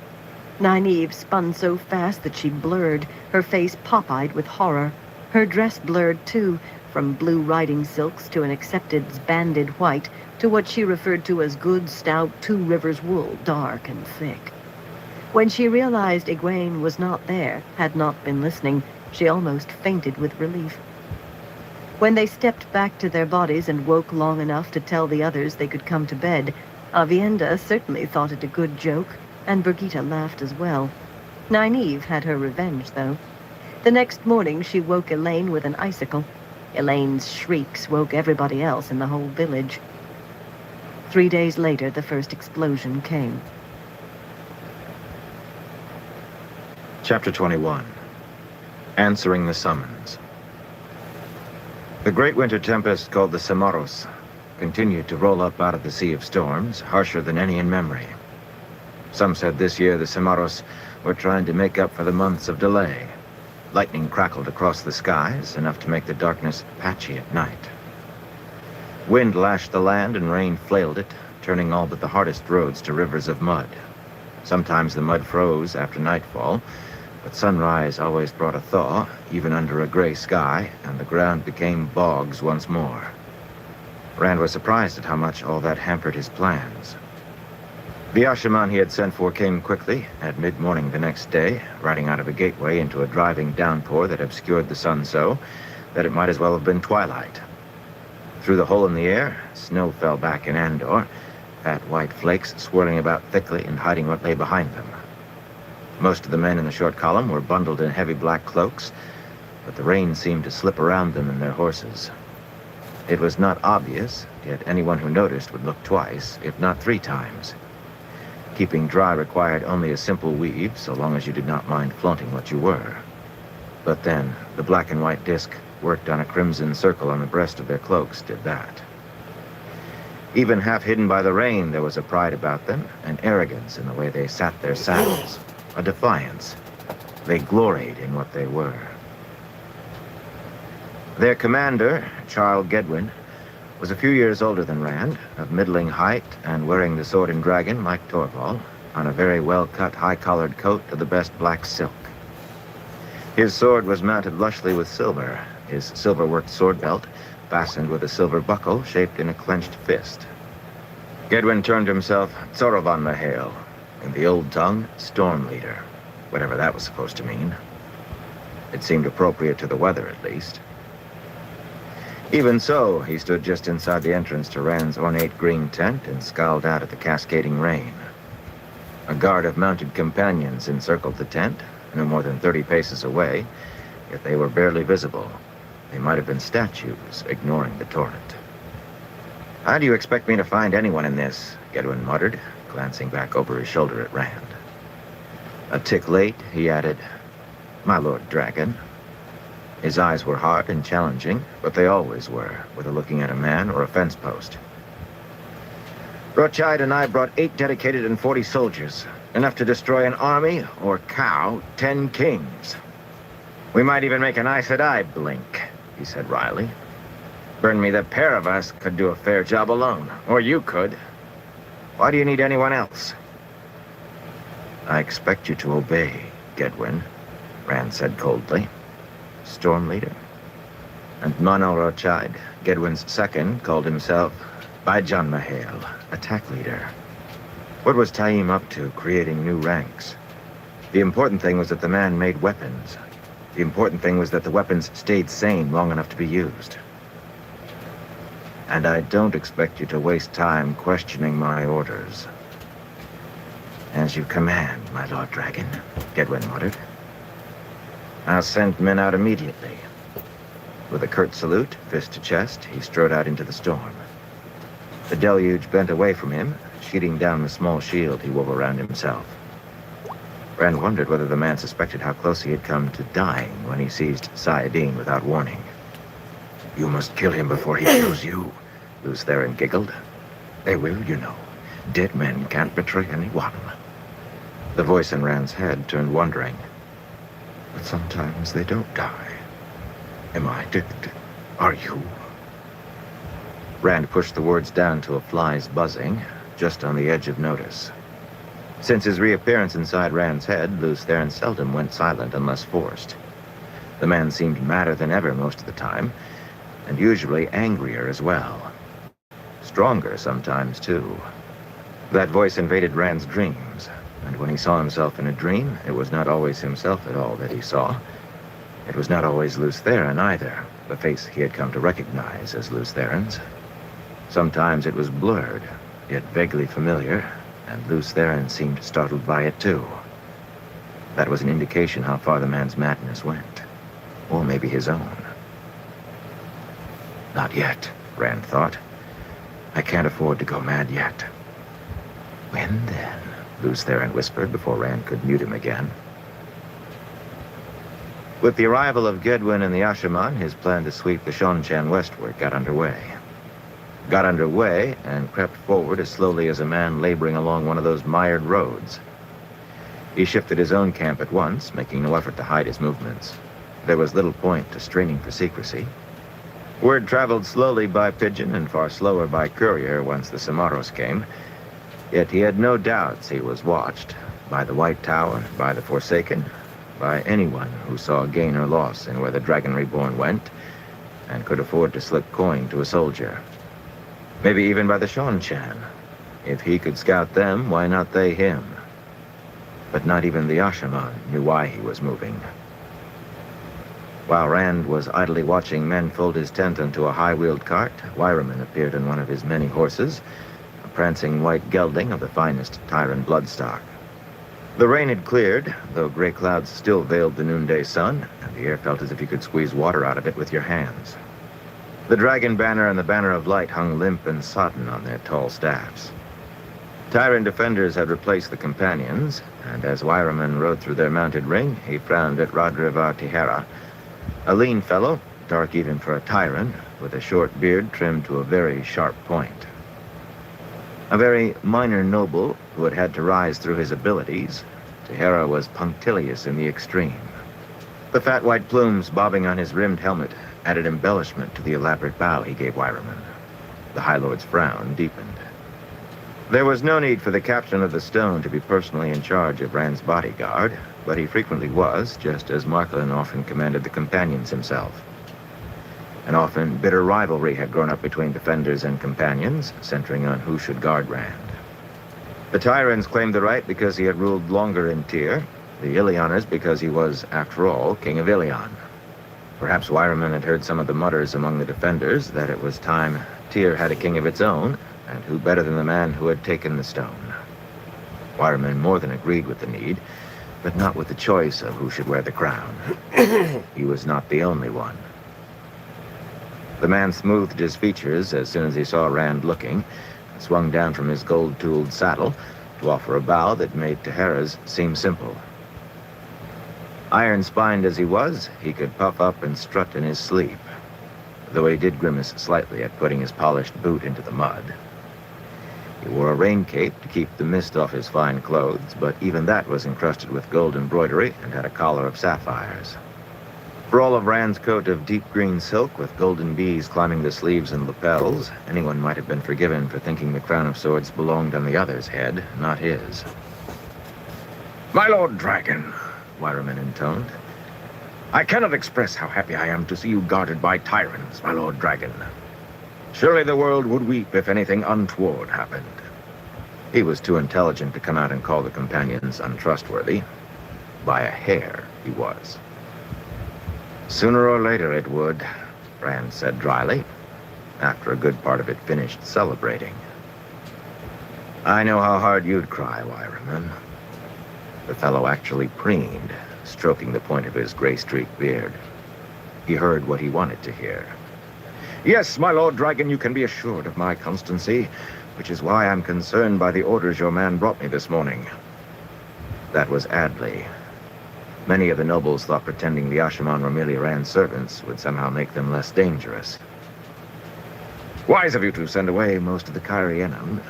Nynaeve spun so fast that she blurred, her face pop-eyed with horror. Her dress blurred too, from blue riding silks to an accepted banded white to what she referred to as good, stout, Two Rivers wool, dark and thick. When she realized Egwene was not there, had not been listening, she almost fainted with relief. When they stepped back to their bodies and woke long enough to tell the others they could come to bed, Avienda certainly thought it a good joke, and Birgitta laughed as well. Nynaeve had her revenge, though. The next morning she woke Elaine with an icicle. Elaine's shrieks woke everybody else in the whole village. 3 days later, the first explosion came. Chapter 21. Answering the Summons. The great winter tempest called the Cimarros continued to roll up out of the Sea of Storms, harsher than any in memory. Some said this year the Cimarros were trying to make up for the months of delay. Lightning crackled across the skies, enough to make the darkness patchy at night. Wind lashed the land and rain flailed it, turning all but the hardest roads to rivers of mud. Sometimes the mud froze after nightfall, but sunrise always brought a thaw, even under a gray sky, and the ground became bogs once more. Rand was surprised at how much all that hampered his plans. The Ashaman he had sent for came quickly, at mid-morning the next day, riding out of a gateway into a driving downpour that obscured the sun so that it might as well have been twilight. Through the hole in the air, snow fell back in Andor, fat white flakes swirling about thickly and hiding what lay behind them. Most of the men in the short column were bundled in heavy black cloaks, but the rain seemed to slip around them and their horses. It was not obvious, yet anyone who noticed would look twice, if not 3 times. Keeping dry required only a simple weave, so long as you did not mind flaunting what you were. But then, the black and white disc worked on a crimson circle on the breast of their cloaks did that. Even half hidden by the rain, there was a pride about them, an arrogance in the way they sat their saddles, a defiance. They gloried in what they were. Their commander, Charles Gedwin, was a few years older than Rand, of middling height and wearing the sword and dragon like Torvald, on a very well-cut, high-collared coat of the best black silk. His sword was mounted lushly with silver, his silver-worked sword belt fastened with a silver buckle shaped in a clenched fist. Gedwin termed himself Zorovan Mahale, in the old tongue, Storm Leader, whatever that was supposed to mean. It seemed appropriate to the weather, at least. Even so, he stood just inside the entrance to Rand's ornate green tent and scowled out at the cascading rain. A guard of mounted companions encircled the tent, no more than 30 paces away, yet they were barely visible. They might have been statues, ignoring the torrent. "How do you expect me to find anyone in this?" Gedwin muttered, glancing back over his shoulder at Rand. A tick late, he added, "My Lord Dragon." His eyes were hard and challenging, but they always were, whether looking at a man or a fence post. "Rothschild and I brought 8 dedicated and 40 soldiers, enough to destroy an army, or cow, 10 kings. We might even make an Aes Sedai blink," he said wryly. "Burn me, the pair of us could do a fair job alone, or you could. Why do you need anyone else?" "I expect you to obey, Gedwin," Rand said coldly. "Storm Leader." And Manal Rothschild, Gedwin's second, called himself Baijan Mahale, Attack Leader. What was Taim up to, creating new ranks? The important thing was that the man made weapons. The important thing was that the weapons stayed sane long enough to be used. "And I don't expect you to waste time questioning my orders." "As you command, my Lord Dragon," Gedwin muttered. "I'll send men out immediately." With a curt salute, fist to chest, he strode out into the storm. The deluge bent away from him, sheeting down the small shield he wove around himself. Rand wondered whether the man suspected how close he had come to dying when he seized Sayadine without warning. "You must kill him before he kills you," Lews Therin giggled. "They will, you know. Dead men can't betray anyone." The voice in Rand's head turned wondering. "But sometimes they don't die." Am I? Are you? Rand pushed the words down to a fly's buzzing, just on the edge of notice. Since his reappearance inside Rand's head, Lews Therin seldom went silent unless forced. The man seemed madder than ever most of the time, and usually angrier as well. Stronger sometimes, too. That voice invaded Rand's dreams, and when he saw himself in a dream, it was not always himself at all that he saw. It was not always Lews Therin either, the face he had come to recognize as Lews Therin's. Sometimes it was blurred, yet vaguely familiar, and Lews Therin seemed startled by it too. That was an indication how far the man's madness went. Or maybe his own. Not yet, Rand thought. I can't afford to go mad yet. When then? Lews Therin whispered before Rand could mute him again. With the arrival of Gedwin and the Ashaman, his plan to sweep the Shonchan westward got underway. Got underway and crept forward as slowly as a man laboring along one of those mired roads. He shifted his own camp at once, making no effort to hide his movements. There was little point to straining for secrecy. Word traveled slowly by pigeon and far slower by courier once the Samaros came. Yet he had no doubts he was watched, by the White Tower, by the Forsaken, by anyone who saw gain or loss in where the Dragon Reborn went, and could afford to slip coin to a soldier. Maybe even by the Shonchan. If he could scout them, why not they him? But not even the Ashaman knew why he was moving. While Rand was idly watching men fold his tent onto a high-wheeled cart, Wyraman appeared on one of his many horses, a prancing white gelding of the finest Tyran bloodstock. The rain had cleared, though gray clouds still veiled the noonday sun, and the air felt as if you could squeeze water out of it with your hands. The dragon banner and the banner of light hung limp and sodden on their tall staffs. Tyran defenders had replaced the companions, and as Wyraman rode through their mounted ring, he frowned at Radrivar Tihera, a lean fellow, dark even for a Tyran, with a short beard trimmed to a very sharp point. A very minor noble who had had to rise through his abilities, Tihera was punctilious in the extreme. The fat white plumes bobbing on his rimmed helmet added embellishment to the elaborate bow he gave Wyraman. The High Lord's frown deepened. There was no need for the captain of the Stone to be personally in charge of Rand's bodyguard, but he frequently was, just as Marklin often commanded the companions himself. An often bitter rivalry had grown up between defenders and companions, centering on who should guard Rand. The Tyrans claimed the right because he had ruled longer in Tyr, the Illianers because he was, after all, king of Ilion. Perhaps Wyraman had heard some of the mutters among the defenders that it was time Tyr had a king of its own, and who better than the man who had taken the stone? Wyraman more than agreed with the need, but not with the choice of who should wear the crown. He was not the only one. The man smoothed his features as soon as he saw Rand looking, and swung down from his gold-tooled saddle to offer a bow that made Tihera's seem simple. Iron-spined as he was, he could puff up and strut in his sleep, though he did grimace slightly at putting his polished boot into the mud. He wore a rain cape to keep the mist off his fine clothes, but even that was encrusted with gold embroidery and had a collar of sapphires. For all of Rand's coat of deep green silk with golden bees climbing the sleeves and lapels, anyone might have been forgiven for thinking the crown of swords belonged on the other's head, not his. My Lord Dragon, Wyraman intoned. I cannot express how happy I am to see you guarded by Tyrans, my Lord Dragon. Surely the world would weep if anything untoward happened. He was too intelligent to come out and call the companions untrustworthy. By a hair, he was. Sooner or later it would, Rand said dryly, after a good part of it finished celebrating. I know how hard you'd cry, Wyraman. The fellow actually preened, stroking the point of his gray-streaked beard. He heard what he wanted to hear. Yes, my Lord Dragon, you can be assured of my constancy, which is why I'm concerned by the orders your man brought me this morning. That was Adley. Many of the nobles thought pretending the Ashaman were merely Rand's servants would somehow make them less dangerous. Wise of you to send away most of the Kyrienum,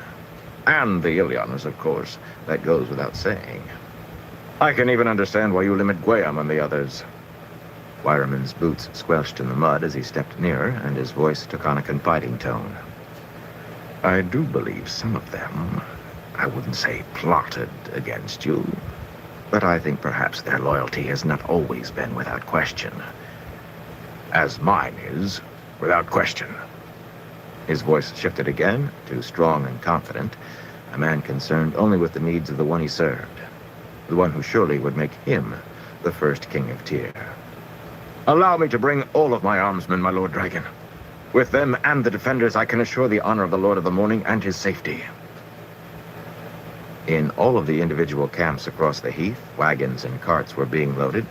and the Illianers, of course. That goes without saying. I can even understand why you limit Gwayam and the others. Wireman's boots squelched in the mud as he stepped nearer, and his voice took on a confiding tone. I do believe some of them, I wouldn't say plotted against you, but I think perhaps their loyalty has not always been without question. As mine is, without question. His voice shifted again, to strong and confident, a man concerned only with the needs of the one he served, the one who surely would make him the first king of Tyr. Allow me to bring all of my armsmen, my Lord Dragon. With them and the defenders, I can assure the honor of the Lord of the Morning and his safety. In all of the individual camps across the heath, wagons and carts were being loaded,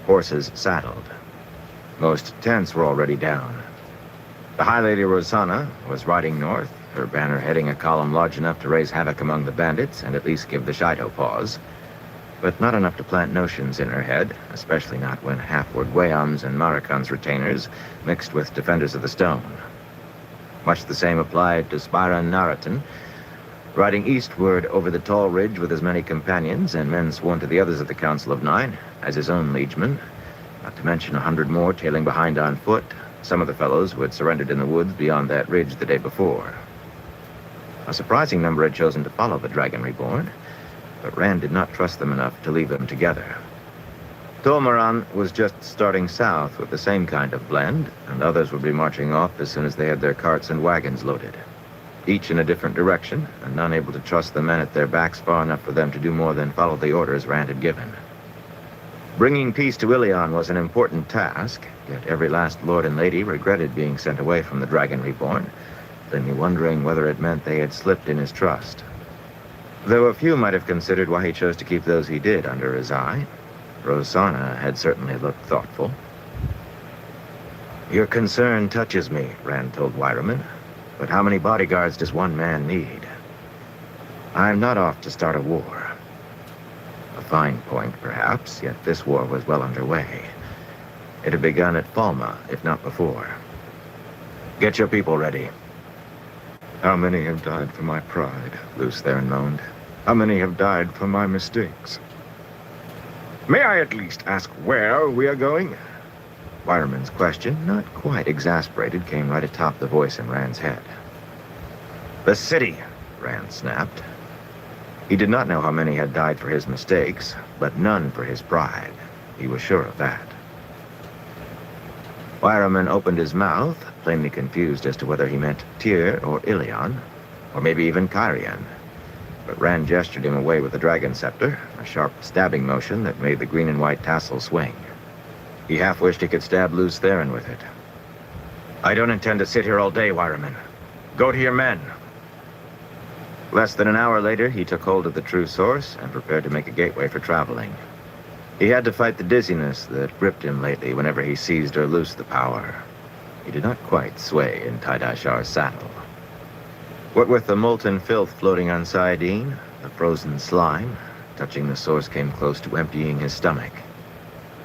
horses saddled. Most tents were already down. The High Lady Rosanna was riding north, her banner heading a column large enough to raise havoc among the bandits and at least give the Shido pause, but not enough to plant notions in her head, especially not when half-word Wayams and Marakan's retainers mixed with defenders of the stone. Much the same applied to Spyra Naratin, riding eastward over the tall ridge with as many companions and men sworn to the others of the Council of Nine as his own liegemen, not to mention 100 more tailing behind on foot, some of the fellows who had surrendered in the woods beyond that ridge the day before. A surprising number had chosen to follow the Dragon Reborn, but Rand did not trust them enough to leave them together. Tolmaran was just starting south with the same kind of blend, and others would be marching off as soon as they had their carts and wagons loaded, each in a different direction, and none able to trust the men at their backs far enough for them to do more than follow the orders Rand had given. Bringing peace to Ilion was an important task, yet every last lord and lady regretted being sent away from the Dragon Reborn, plainly wondering whether it meant they had slipped in his trust. Though a few might have considered why he chose to keep those he did under his eye, Rosanna had certainly looked thoughtful. "Your concern touches me," Rand told Wireman, "but how many bodyguards does one man need? I'm not off to start a war." A fine point, perhaps, yet this war was well underway. It had begun at Falma, if not before. "Get your people ready." How many have died for my pride? Luce Theron moaned. How many have died for my mistakes? May I at least ask where we are going? Wireman's question, not quite exasperated, came right atop the voice in Rand's head. "The city," Rand snapped. He did not know how many had died for his mistakes, but none for his pride. He was sure of that. Wireman opened his mouth, plainly confused as to whether he meant Tyr or Ilion, or maybe even Kyrian. But Rand gestured him away with the dragon scepter, a sharp stabbing motion that made the green and white tassel swing. He half wished he could stab Luce Theron with it. "I don't intend to sit here all day, Wireman. Go to your men." Less than an hour later, he took hold of the true source and prepared to make a gateway for traveling. He had to fight the dizziness that gripped him lately whenever he seized or loosed the power. He did not quite sway in Tidashar's saddle. What with the molten filth floating on Saidin, the frozen slime, touching the source came close to emptying his stomach.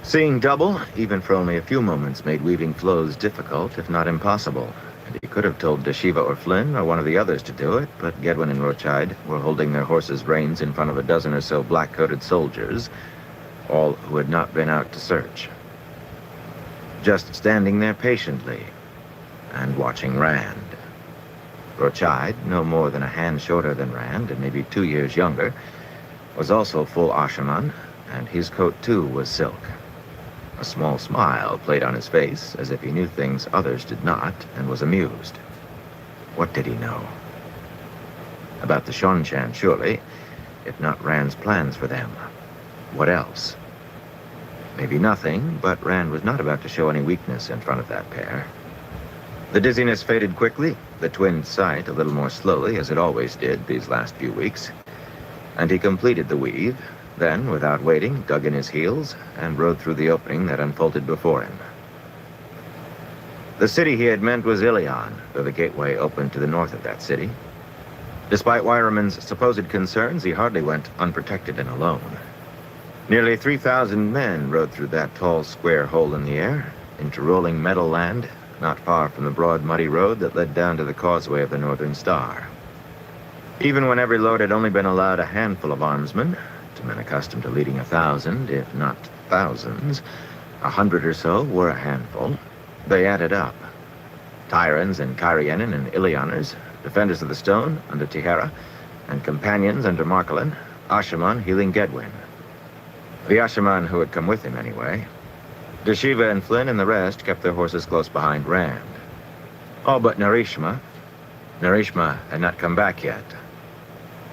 Seeing double, even for only a few moments, made weaving flows difficult, if not impossible. And he could have told Deshiva or Flynn or one of the others to do it, but Gedwin and Rochide were holding their horses' reins in front of a dozen or so black-coated soldiers, all who had not been out to search. Just standing there patiently and watching Rand. Rochide, no more than a hand shorter than Rand and maybe 2 years younger, was also full Ashaman, and his coat too was silk. A small smile played on his face, as if he knew things others did not, and was amused. What did he know? About the Shonchan, surely, if not Rand's plans for them. What else? Maybe nothing, but Rand was not about to show any weakness in front of that pair. The dizziness faded quickly, the twin sight a little more slowly, as it always did these last few weeks, and he completed the weave, then, without waiting, dug in his heels and rode through the opening that unfolded before him. The city he had meant was Ilion, though the gateway opened to the north of that city. Despite Wireman's supposed concerns, he hardly went unprotected and alone. Nearly 3,000 men rode through that tall square hole in the air, into rolling meadowland, not far from the broad muddy road that led down to the causeway of the Northern Star. Even when every lord had only been allowed a handful of armsmen, to men accustomed to leading 1,000, if not thousands, 100 or so were a handful. They added up. Tyrans and Kyrianen and Ilianers, defenders of the stone under Tihera, and companions under Markelin, Ashaman healing Gedwin. The Ashaman who had come with him, anyway. Deshiva and Flynn and the rest kept their horses close behind Rand. All but Narishma. Narishma had not come back yet.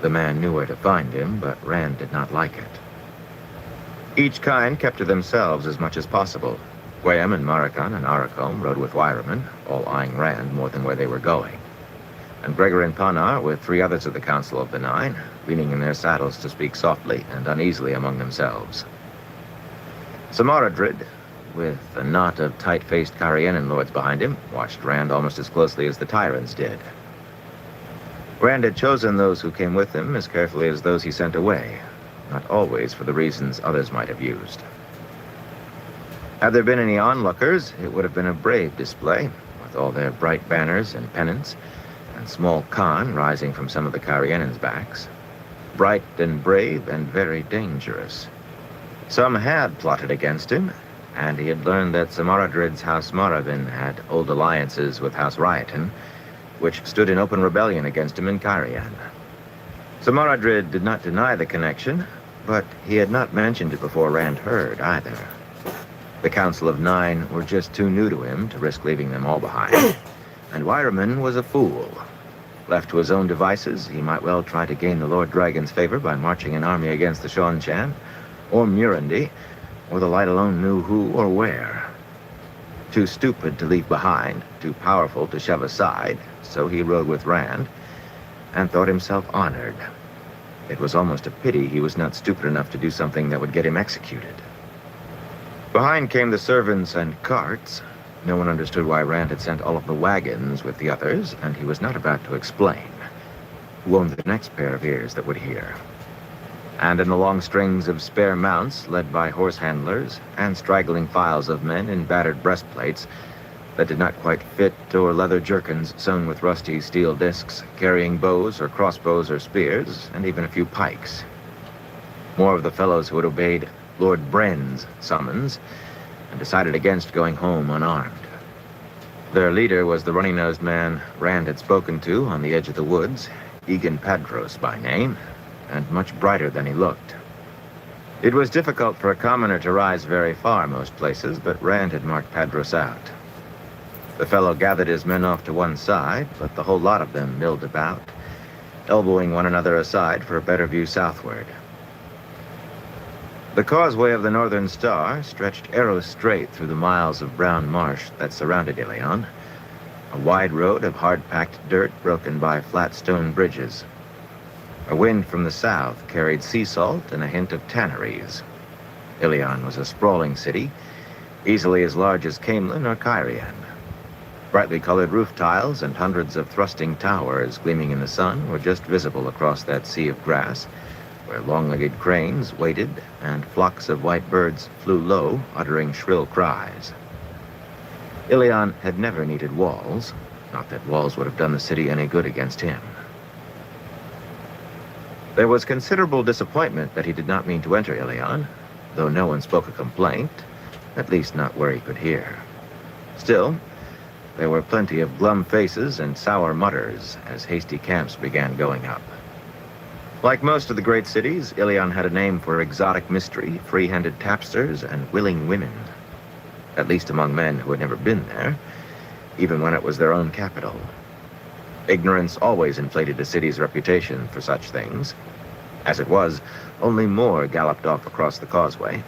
The man knew where to find him, but Rand did not like it. Each kind kept to themselves as much as possible. Gwayam and Marakan and Arakom rode with Wyraman, all eyeing Rand more than where they were going. And Gregor and Panar, with 3 others of the Council of the Nine, leaning in their saddles to speak softly and uneasily among themselves. Samaradrid, with a knot of tight-faced Kyrianen lords behind him, watched Rand almost as closely as the Tyrants did. Rand had chosen those who came with him as carefully as those he sent away, not always for the reasons others might have used. Had there been any onlookers, it would have been a brave display, with all their bright banners and pennants, and small Khan rising from some of the Kyrianen's backs. Bright and brave and very dangerous. Some had plotted against him, and he had learned that Samaradrid's House Maravin had old alliances with House Riotan, which stood in open rebellion against him in Kyrian. Samaradrid did not deny the connection, but he had not mentioned it before Rand heard either. The Council of Nine were just too new to him to risk leaving them all behind, and Wyraman was a fool. Left to his own devices, he might well try to gain the Lord Dragon's favor by marching an army against the Seanchan, or Murundi, or the light alone knew who or where. Too stupid to leave behind, too powerful to shove aside, so he rode with Rand, and thought himself honored. It was almost a pity he was not stupid enough to do something that would get him executed. Behind came the servants and carts. No one understood why Rand had sent all of the wagons with the others, and he was not about to explain. Who owned the next pair of ears that would hear? And in the long strings of spare mounts, led by horse handlers, and straggling files of men in battered breastplates that did not quite fit, or leather jerkins sewn with rusty steel discs, carrying bows or crossbows or spears, and even a few pikes. More of the fellows who had obeyed Lord Bren's summons and decided against going home unarmed. Their leader was the runny-nosed man Rand had spoken to on the edge of the woods, Egan Padros by name, and much brighter than he looked. It was difficult for a commoner to rise very far most places, but Rand had marked Padros out. The fellow gathered his men off to one side, but the whole lot of them milled about, elbowing one another aside for a better view southward. The causeway of the Northern Star stretched arrow straight through the miles of brown marsh that surrounded Ilion, a wide road of hard-packed dirt broken by flat stone bridges. A wind from the south carried sea salt and a hint of tanneries. Ilion was a sprawling city, easily as large as Camelin or Kyrian. Brightly colored roof tiles and hundreds of thrusting towers gleaming in the sun were just visible across that sea of grass, where long-legged cranes waited and flocks of white birds flew low, uttering shrill cries. Ilion had never needed walls, not that walls would have done the city any good against him. There was considerable disappointment that he did not mean to enter Ilion, though no one spoke a complaint, at least not where he could hear. Still, there were plenty of glum faces and sour mutters as hasty camps began going up. Like most of the great cities, Ilion had a name for exotic mystery, free-handed tapsters, and willing women. At least among men who had never been there, even when it was their own capital. Ignorance always inflated a city's reputation for such things. As it was, only more galloped off across the causeway.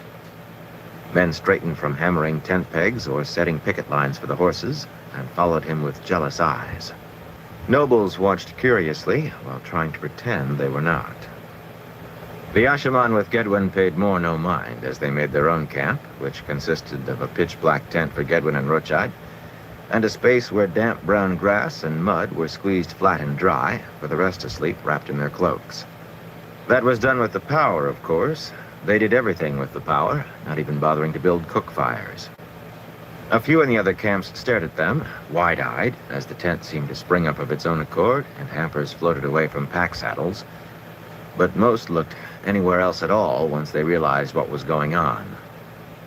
Men straightened from hammering tent pegs or setting picket lines for the horses, and followed him with jealous eyes. Nobles watched curiously, while trying to pretend they were not. The Ashaman with Gedwin paid more no mind as they made their own camp, which consisted of a pitch-black tent for Gedwin and Rochide, and a space where damp brown grass and mud were squeezed flat and dry, for the rest asleep wrapped in their cloaks. That was done with the power, of course. They did everything with the power, not even bothering to build cook fires. A few in the other camps stared at them, wide-eyed, as the tent seemed to spring up of its own accord and hampers floated away from pack saddles. But most looked anywhere else at all once they realized what was going on.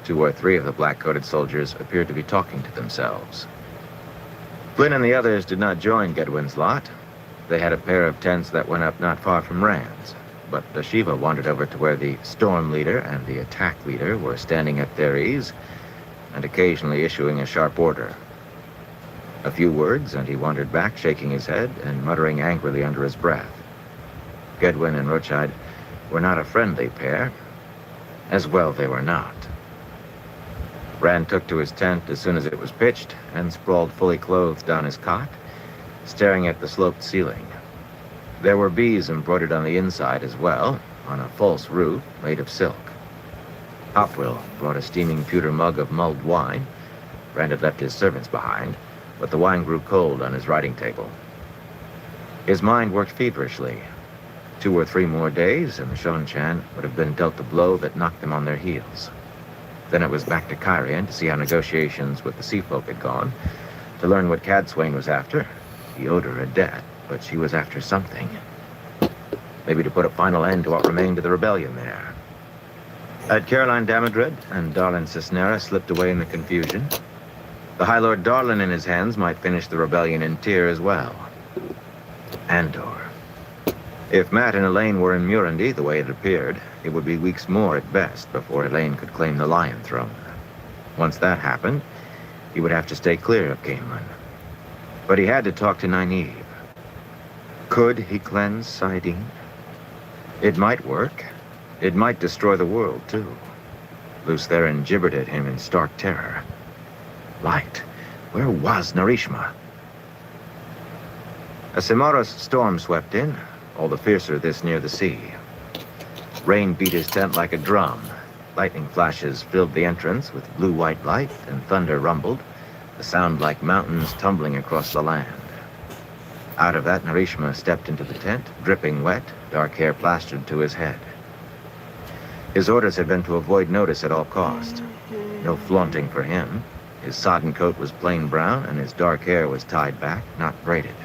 2 or 3 of the black-coated soldiers appeared to be talking to themselves. Flynn and the others did not join Gedwin's lot. They had a pair of tents that went up not far from Rand's, but Shiva wandered over to where the storm leader and the attack leader were standing at their ease and occasionally issuing a sharp order. A few words, and he wandered back, shaking his head and muttering angrily under his breath. Gedwin and Rochide were not a friendly pair. As well they were not. Rand took to his tent as soon as it was pitched and sprawled fully clothed on his cot, staring at the sloped ceiling. There were bees embroidered on the inside as well, on a false roof made of silk. Hopwell brought a steaming pewter mug of mulled wine. Rand had left his servants behind, but the wine grew cold on his writing table. His mind worked feverishly. 2 or 3 more days, and the Shonchan would have been dealt the blow that knocked them on their heels. Then it was back to Kyrian to see how negotiations with the Sea Folk had gone, to learn what Cadswain was after. He owed her a debt, but she was after something. Maybe to put a final end to what remained of the rebellion there. Had Caroline Damodred and Darlin Cisnera slipped away in the confusion, the High Lord Darlin in his hands might finish the rebellion in Tyr as well. Andor. If Matt and Elaine were in Murandy the way it appeared, it would be weeks more at best before Elaine could claim the Lion Throne. Once that happened, he would have to stay clear of Caemlyn. But he had to talk to Nynaeve. Could he cleanse saidin? It might work. It might destroy the world, too. Lews Therin gibbered at him in stark terror. Light. Where was Narishma? A Cimaros storm swept in, all the fiercer this near the sea. Rain beat his tent like a drum. Lightning flashes filled the entrance with blue-white light, and thunder rumbled, a sound like mountains tumbling across the land. Out of that, Narishma stepped into the tent, dripping wet, dark hair plastered to his head. His orders had been to avoid notice at all costs. No flaunting for him. His sodden coat was plain brown, and his dark hair was tied back, not braided.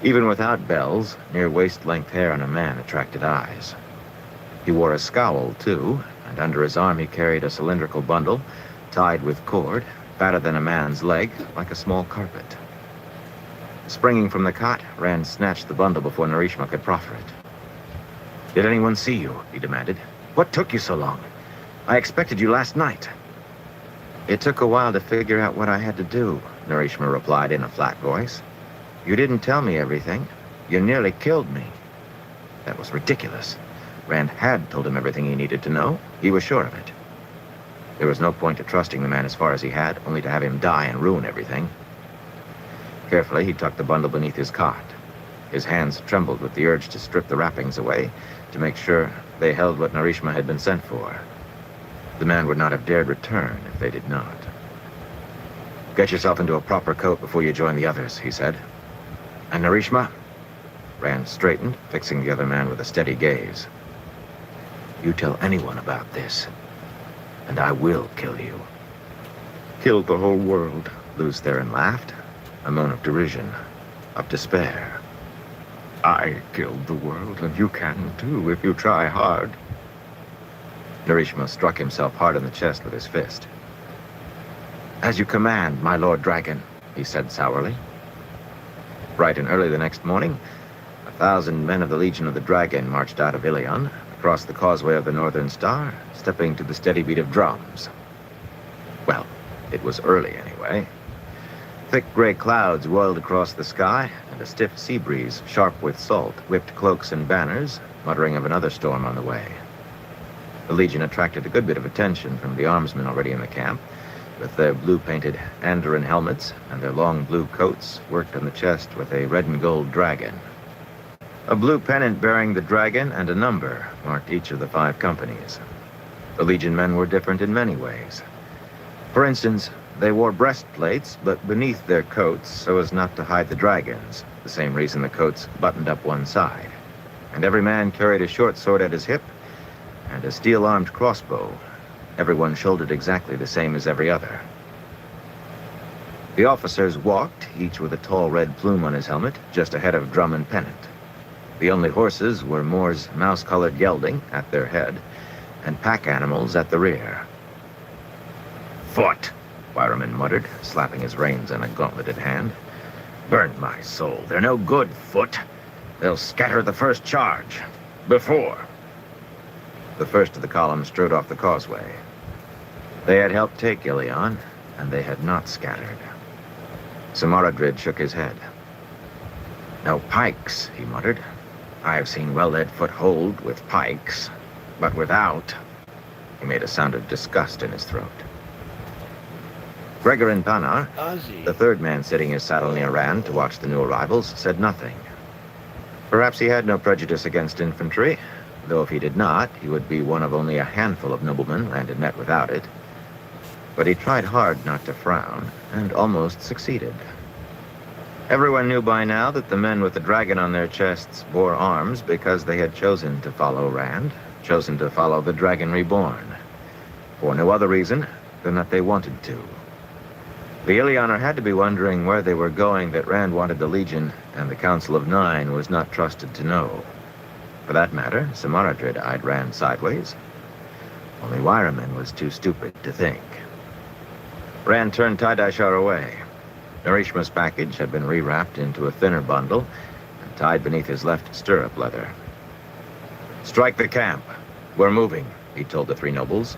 Even without bells, near waist-length hair on a man attracted eyes. He wore a scowl, too, and under his arm he carried a cylindrical bundle, tied with cord, fatter than a man's leg, like a small carpet. Springing from the cot, Rand snatched the bundle before Narishma could proffer it. "Did anyone see you?" he demanded. "What took you so long? I expected you last night." "It took a while to figure out what I had to do," Narishma replied in a flat voice. "You didn't tell me everything. You nearly killed me." That was ridiculous. Rand had told him everything he needed to know. He was sure of it. There was no point to trusting the man as far as he had, only to have him die and ruin everything. Carefully, he tucked the bundle beneath his cot. His hands trembled with the urge to strip the wrappings away, to make sure they held what Narishma had been sent for. The man would not have dared return if they did not. "Get yourself into a proper coat before you join the others," he said. "And Narishma?" Rand straightened, fixing the other man with a steady gaze. "You tell anyone about this, and I will kill you." "Kill the whole world," Lews Therin laughed, a moan of derision, of despair. "I killed the world, and you can too if you try hard." Narishma struck himself hard in the chest with his fist. "As you command, my Lord Dragon," he said sourly. Bright and early the next morning, 1,000 men of the Legion of the Dragon marched out of Ilion, across the causeway of the Northern Star, stepping to the steady beat of drums. Well, it was early anyway. Thick gray clouds roiled across the sky, and a stiff sea breeze, sharp with salt, whipped cloaks and banners, muttering of another storm on the way. The Legion attracted a good bit of attention from the armsmen already in the camp, with their blue-painted Andoran helmets and their long blue coats worked on the chest with a red and gold dragon. A blue pennant bearing the dragon and a number marked each of the 5 companies. The Legion men were different in many ways. For instance, they wore breastplates, but beneath their coats so as not to hide the dragons, the same reason the coats buttoned up one side. And every man carried a short sword at his hip and a steel-armed crossbow. Everyone shouldered exactly the same as every other. The officers walked, each with a tall red plume on his helmet, just ahead of Drum and Pennant. The only horses were Moore's mouse-colored gelding at their head, and pack animals at the rear. foot, Wireman muttered, slapping his reins in a gauntleted hand. Burn my soul, they're no good, Foot. They'll scatter the first charge. Before. The first of the column strode off the causeway. They had helped take Ilion, and they had not scattered. Samaradrid shook his head. No pikes, he muttered. I've seen well-led foot hold with pikes, but without. He made a sound of disgust in his throat. Gregorin Panar, the third man sitting his saddle near Rand to watch the new arrivals, said nothing. Perhaps he had no prejudice against infantry, though if he did not, he would be one of only a handful of noblemen Rand had met without it. But he tried hard not to frown, and almost succeeded. Everyone knew by now that the men with the dragon on their chests bore arms because they had chosen to follow Rand, chosen to follow the Dragon Reborn, for no other reason than that they wanted to. The Illianer had to be wondering where they were going that Rand wanted the Legion, and the Council of Nine was not trusted to know. For that matter, Samaradrid eyed Rand sideways. Only Wireman was too stupid to think. Rand turned Tidashar away. Narishma's package had been rewrapped into a thinner bundle and tied beneath his left stirrup leather. "Strike the camp. We're moving," he told the three nobles.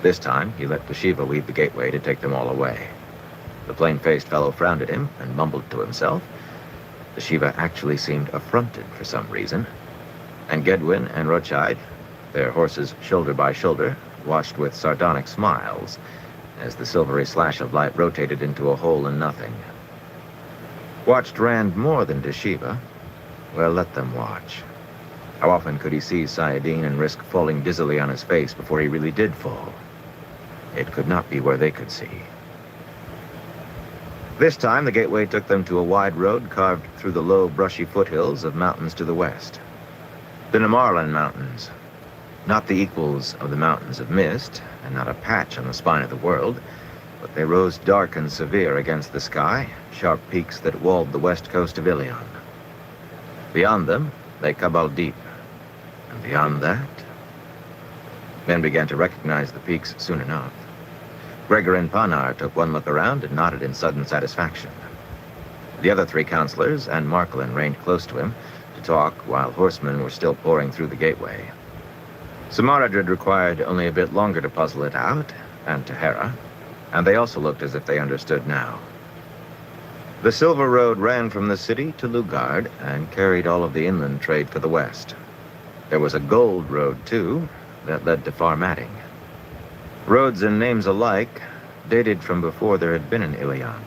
This time, he let Shiva lead the gateway to take them all away. The plain-faced fellow frowned at him and mumbled to himself. Shiva actually seemed affronted for some reason. And Gedwin and Rochide, their horses shoulder by shoulder, watched with sardonic smiles as the silvery slash of light rotated into a hole in nothing. Watched Rand more than Shiva? Well, let them watch. How often could he see Sayadin and risk falling dizzily on his face before he really did fall? It could not be where they could see. This time, the gateway took them to a wide road carved through the low, brushy foothills of mountains to the west. The Namarlan Mountains. Not the equals of the Mountains of Mist, and not a patch on the spine of the world, but they rose dark and severe against the sky, sharp peaks that walled the west coast of Ilion. Beyond them lay Cabal Deep, and beyond that... Men began to recognize the peaks soon enough. Gregorin Panar took one look around and nodded in sudden satisfaction. The other three counselors and Marklin reined close to him to talk while horsemen were still pouring through the gateway. Samaradrid required only a bit longer to puzzle it out, and Tahara, and they also looked as if they understood now. The Silver Road ran from the city to Lugard and carried all of the inland trade for the west. There was a gold road, too, that led to Farmatting. Roads and names alike dated from before there had been an Ilion.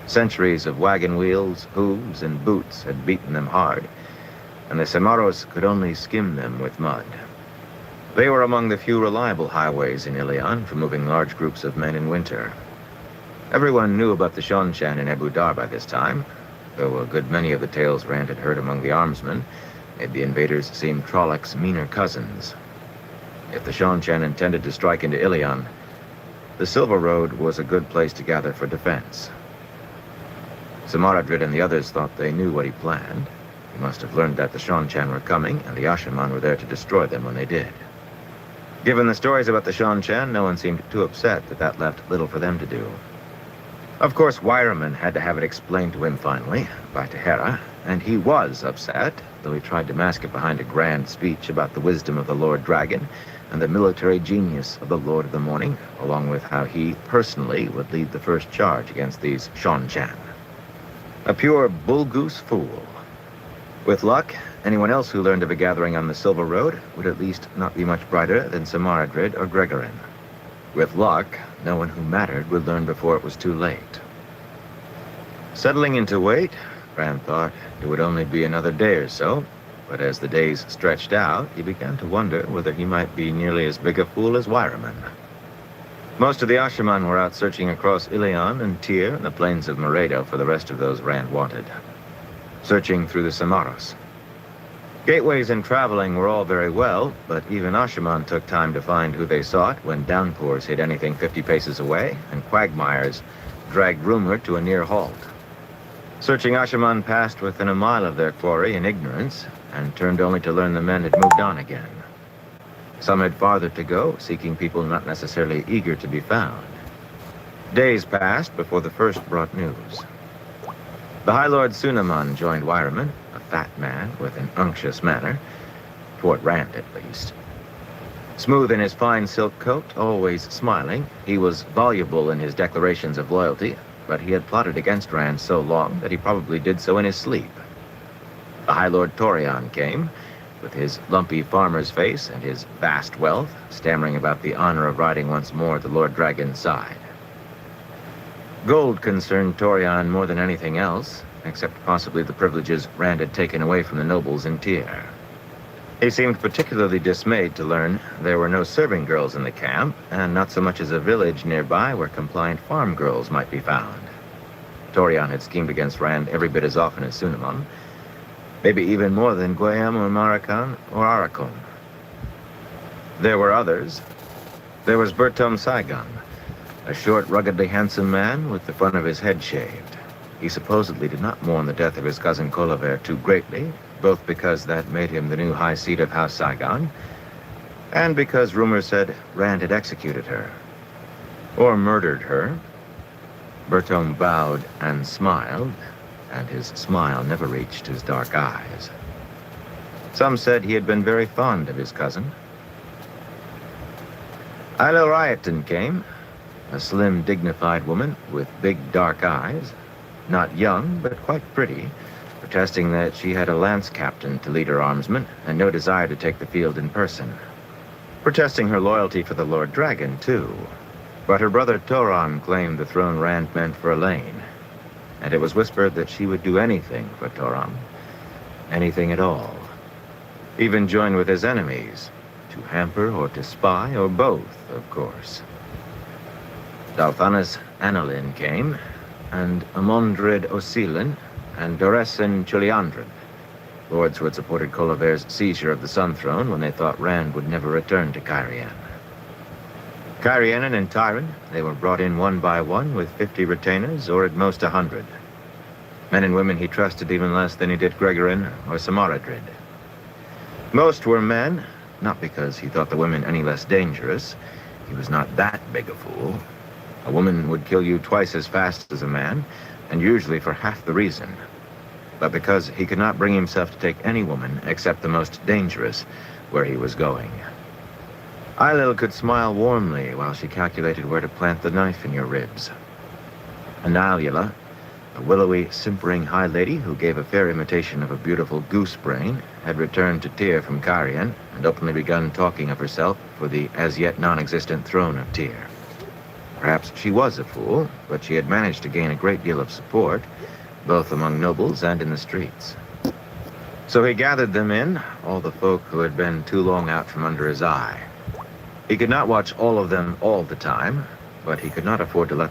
Centuries of wagon wheels, hooves, and boots had beaten them hard, and the Samaros could only skim them with mud. They were among the few reliable highways in Ilion for moving large groups of men in winter. Everyone knew about the Shonchan in Ebu Dar by this time, though a good many of the tales Rand had heard among the armsmen made the invaders seem Trollocs' meaner cousins. If the Shonchan intended to strike into Ilion, the Silver Road was a good place to gather for defense. Samaradrid and the others thought they knew what he planned. He must have learned that the Shonchan were coming, and the Ashaman were there to destroy them when they did. Given the stories about the Shonchan, no one seemed too upset that that left little for them to do. Of course, Wireman had to have it explained to him finally, by Tahara, and he was upset, though he tried to mask it behind a grand speech about the wisdom of the Lord Dragon and the military genius of the Lord of the Morning, along with how he personally would lead the first charge against these Shonchan. A pure bull-goose fool. With luck, anyone else who learned of a gathering on the Silver Road would at least not be much brighter than Samaradrid or Gregorin. With luck, no one who mattered would learn before it was too late. Settling into wait, Rand thought it would only be another day or so, but as the days stretched out, he began to wonder whether he might be nearly as big a fool as Wireman. Most of the Ashaman were out searching across Ilion and Tyr and the plains of Moredo for the rest of those Rand wanted. Searching through the Samaros. Gateways and traveling were all very well, but even Ashaman took time to find who they sought when downpours hit anything 50 paces away, and quagmires dragged rumor to a near halt. Searching Ashaman passed within a mile of their quarry in ignorance, and turned only to learn the men had moved on again. Some had farther to go, seeking people not necessarily eager to be found. Days passed before the first brought news. The High Lord Sunaman joined Wireman, a fat man with an unctuous manner, toward Rand at least. Smooth in his fine silk coat, always smiling, he was voluble in his declarations of loyalty, but he had plotted against Rand so long that he probably did so in his sleep. The High Lord Torian came, with his lumpy farmer's face and his vast wealth, stammering about the honor of riding once more at the Lord Dragon's side. Gold concerned Torian more than anything else, except possibly the privileges Rand had taken away from the nobles in Tyr. He seemed particularly dismayed to learn there were no serving girls in the camp, and not so much as a village nearby where compliant farm girls might be found. Torian had schemed against Rand every bit as often as Sunaman, maybe even more than Guayam or Marakan or Arakon. There were others. There was Bertom Saigon, a short, ruggedly handsome man with the front of his head shaved. He supposedly did not mourn the death of his cousin Kolaver too greatly, both because that made him the new high seat of House Saigon, and because rumor said Rand had executed her, or murdered her. Bertom bowed and smiled, and his smile never reached his dark eyes. Some said he had been very fond of his cousin. Ailil Ryaton came, a slim, dignified woman with big, dark eyes, not young, but quite pretty, protesting that she had a lance captain to lead her armsmen and no desire to take the field in person. Protesting her loyalty for the Lord Dragon, too. But her brother Toran claimed the throne Rand meant for Elaine, and it was whispered that she would do anything for Toran. Anything at all. Even join with his enemies, to hamper or to spy, or both, of course. Dalthanas Annalyn came, and Amondrid Osilin, and Doresen Chuliandrin, lords who had supported Kolaver's seizure of the Sun Throne when they thought Rand would never return to Cairhien. Cairhienin and Tyron, they were brought in one by one with 50 retainers, or at most 100. Men and women he trusted even less than he did Gregorin or Samaradrid. Most were men, not because he thought the women any less dangerous. He was not that big a fool. A woman would kill you twice as fast as a man, and usually for half the reason. But because he could not bring himself to take any woman except the most dangerous where he was going. Ailil could smile warmly while she calculated where to plant the knife in your ribs. And Ailila, a willowy, simpering high lady who gave a fair imitation of a beautiful goose brain, had returned to Tyr from Cairhien and openly begun talking of herself for the as-yet non-existent throne of Tyr. Perhaps she was a fool, but she had managed to gain a great deal of support, both among nobles and in the streets. So he gathered them in, all the folk who had been too long out from under his eye. He could not watch all of them all the time, but he could not afford to let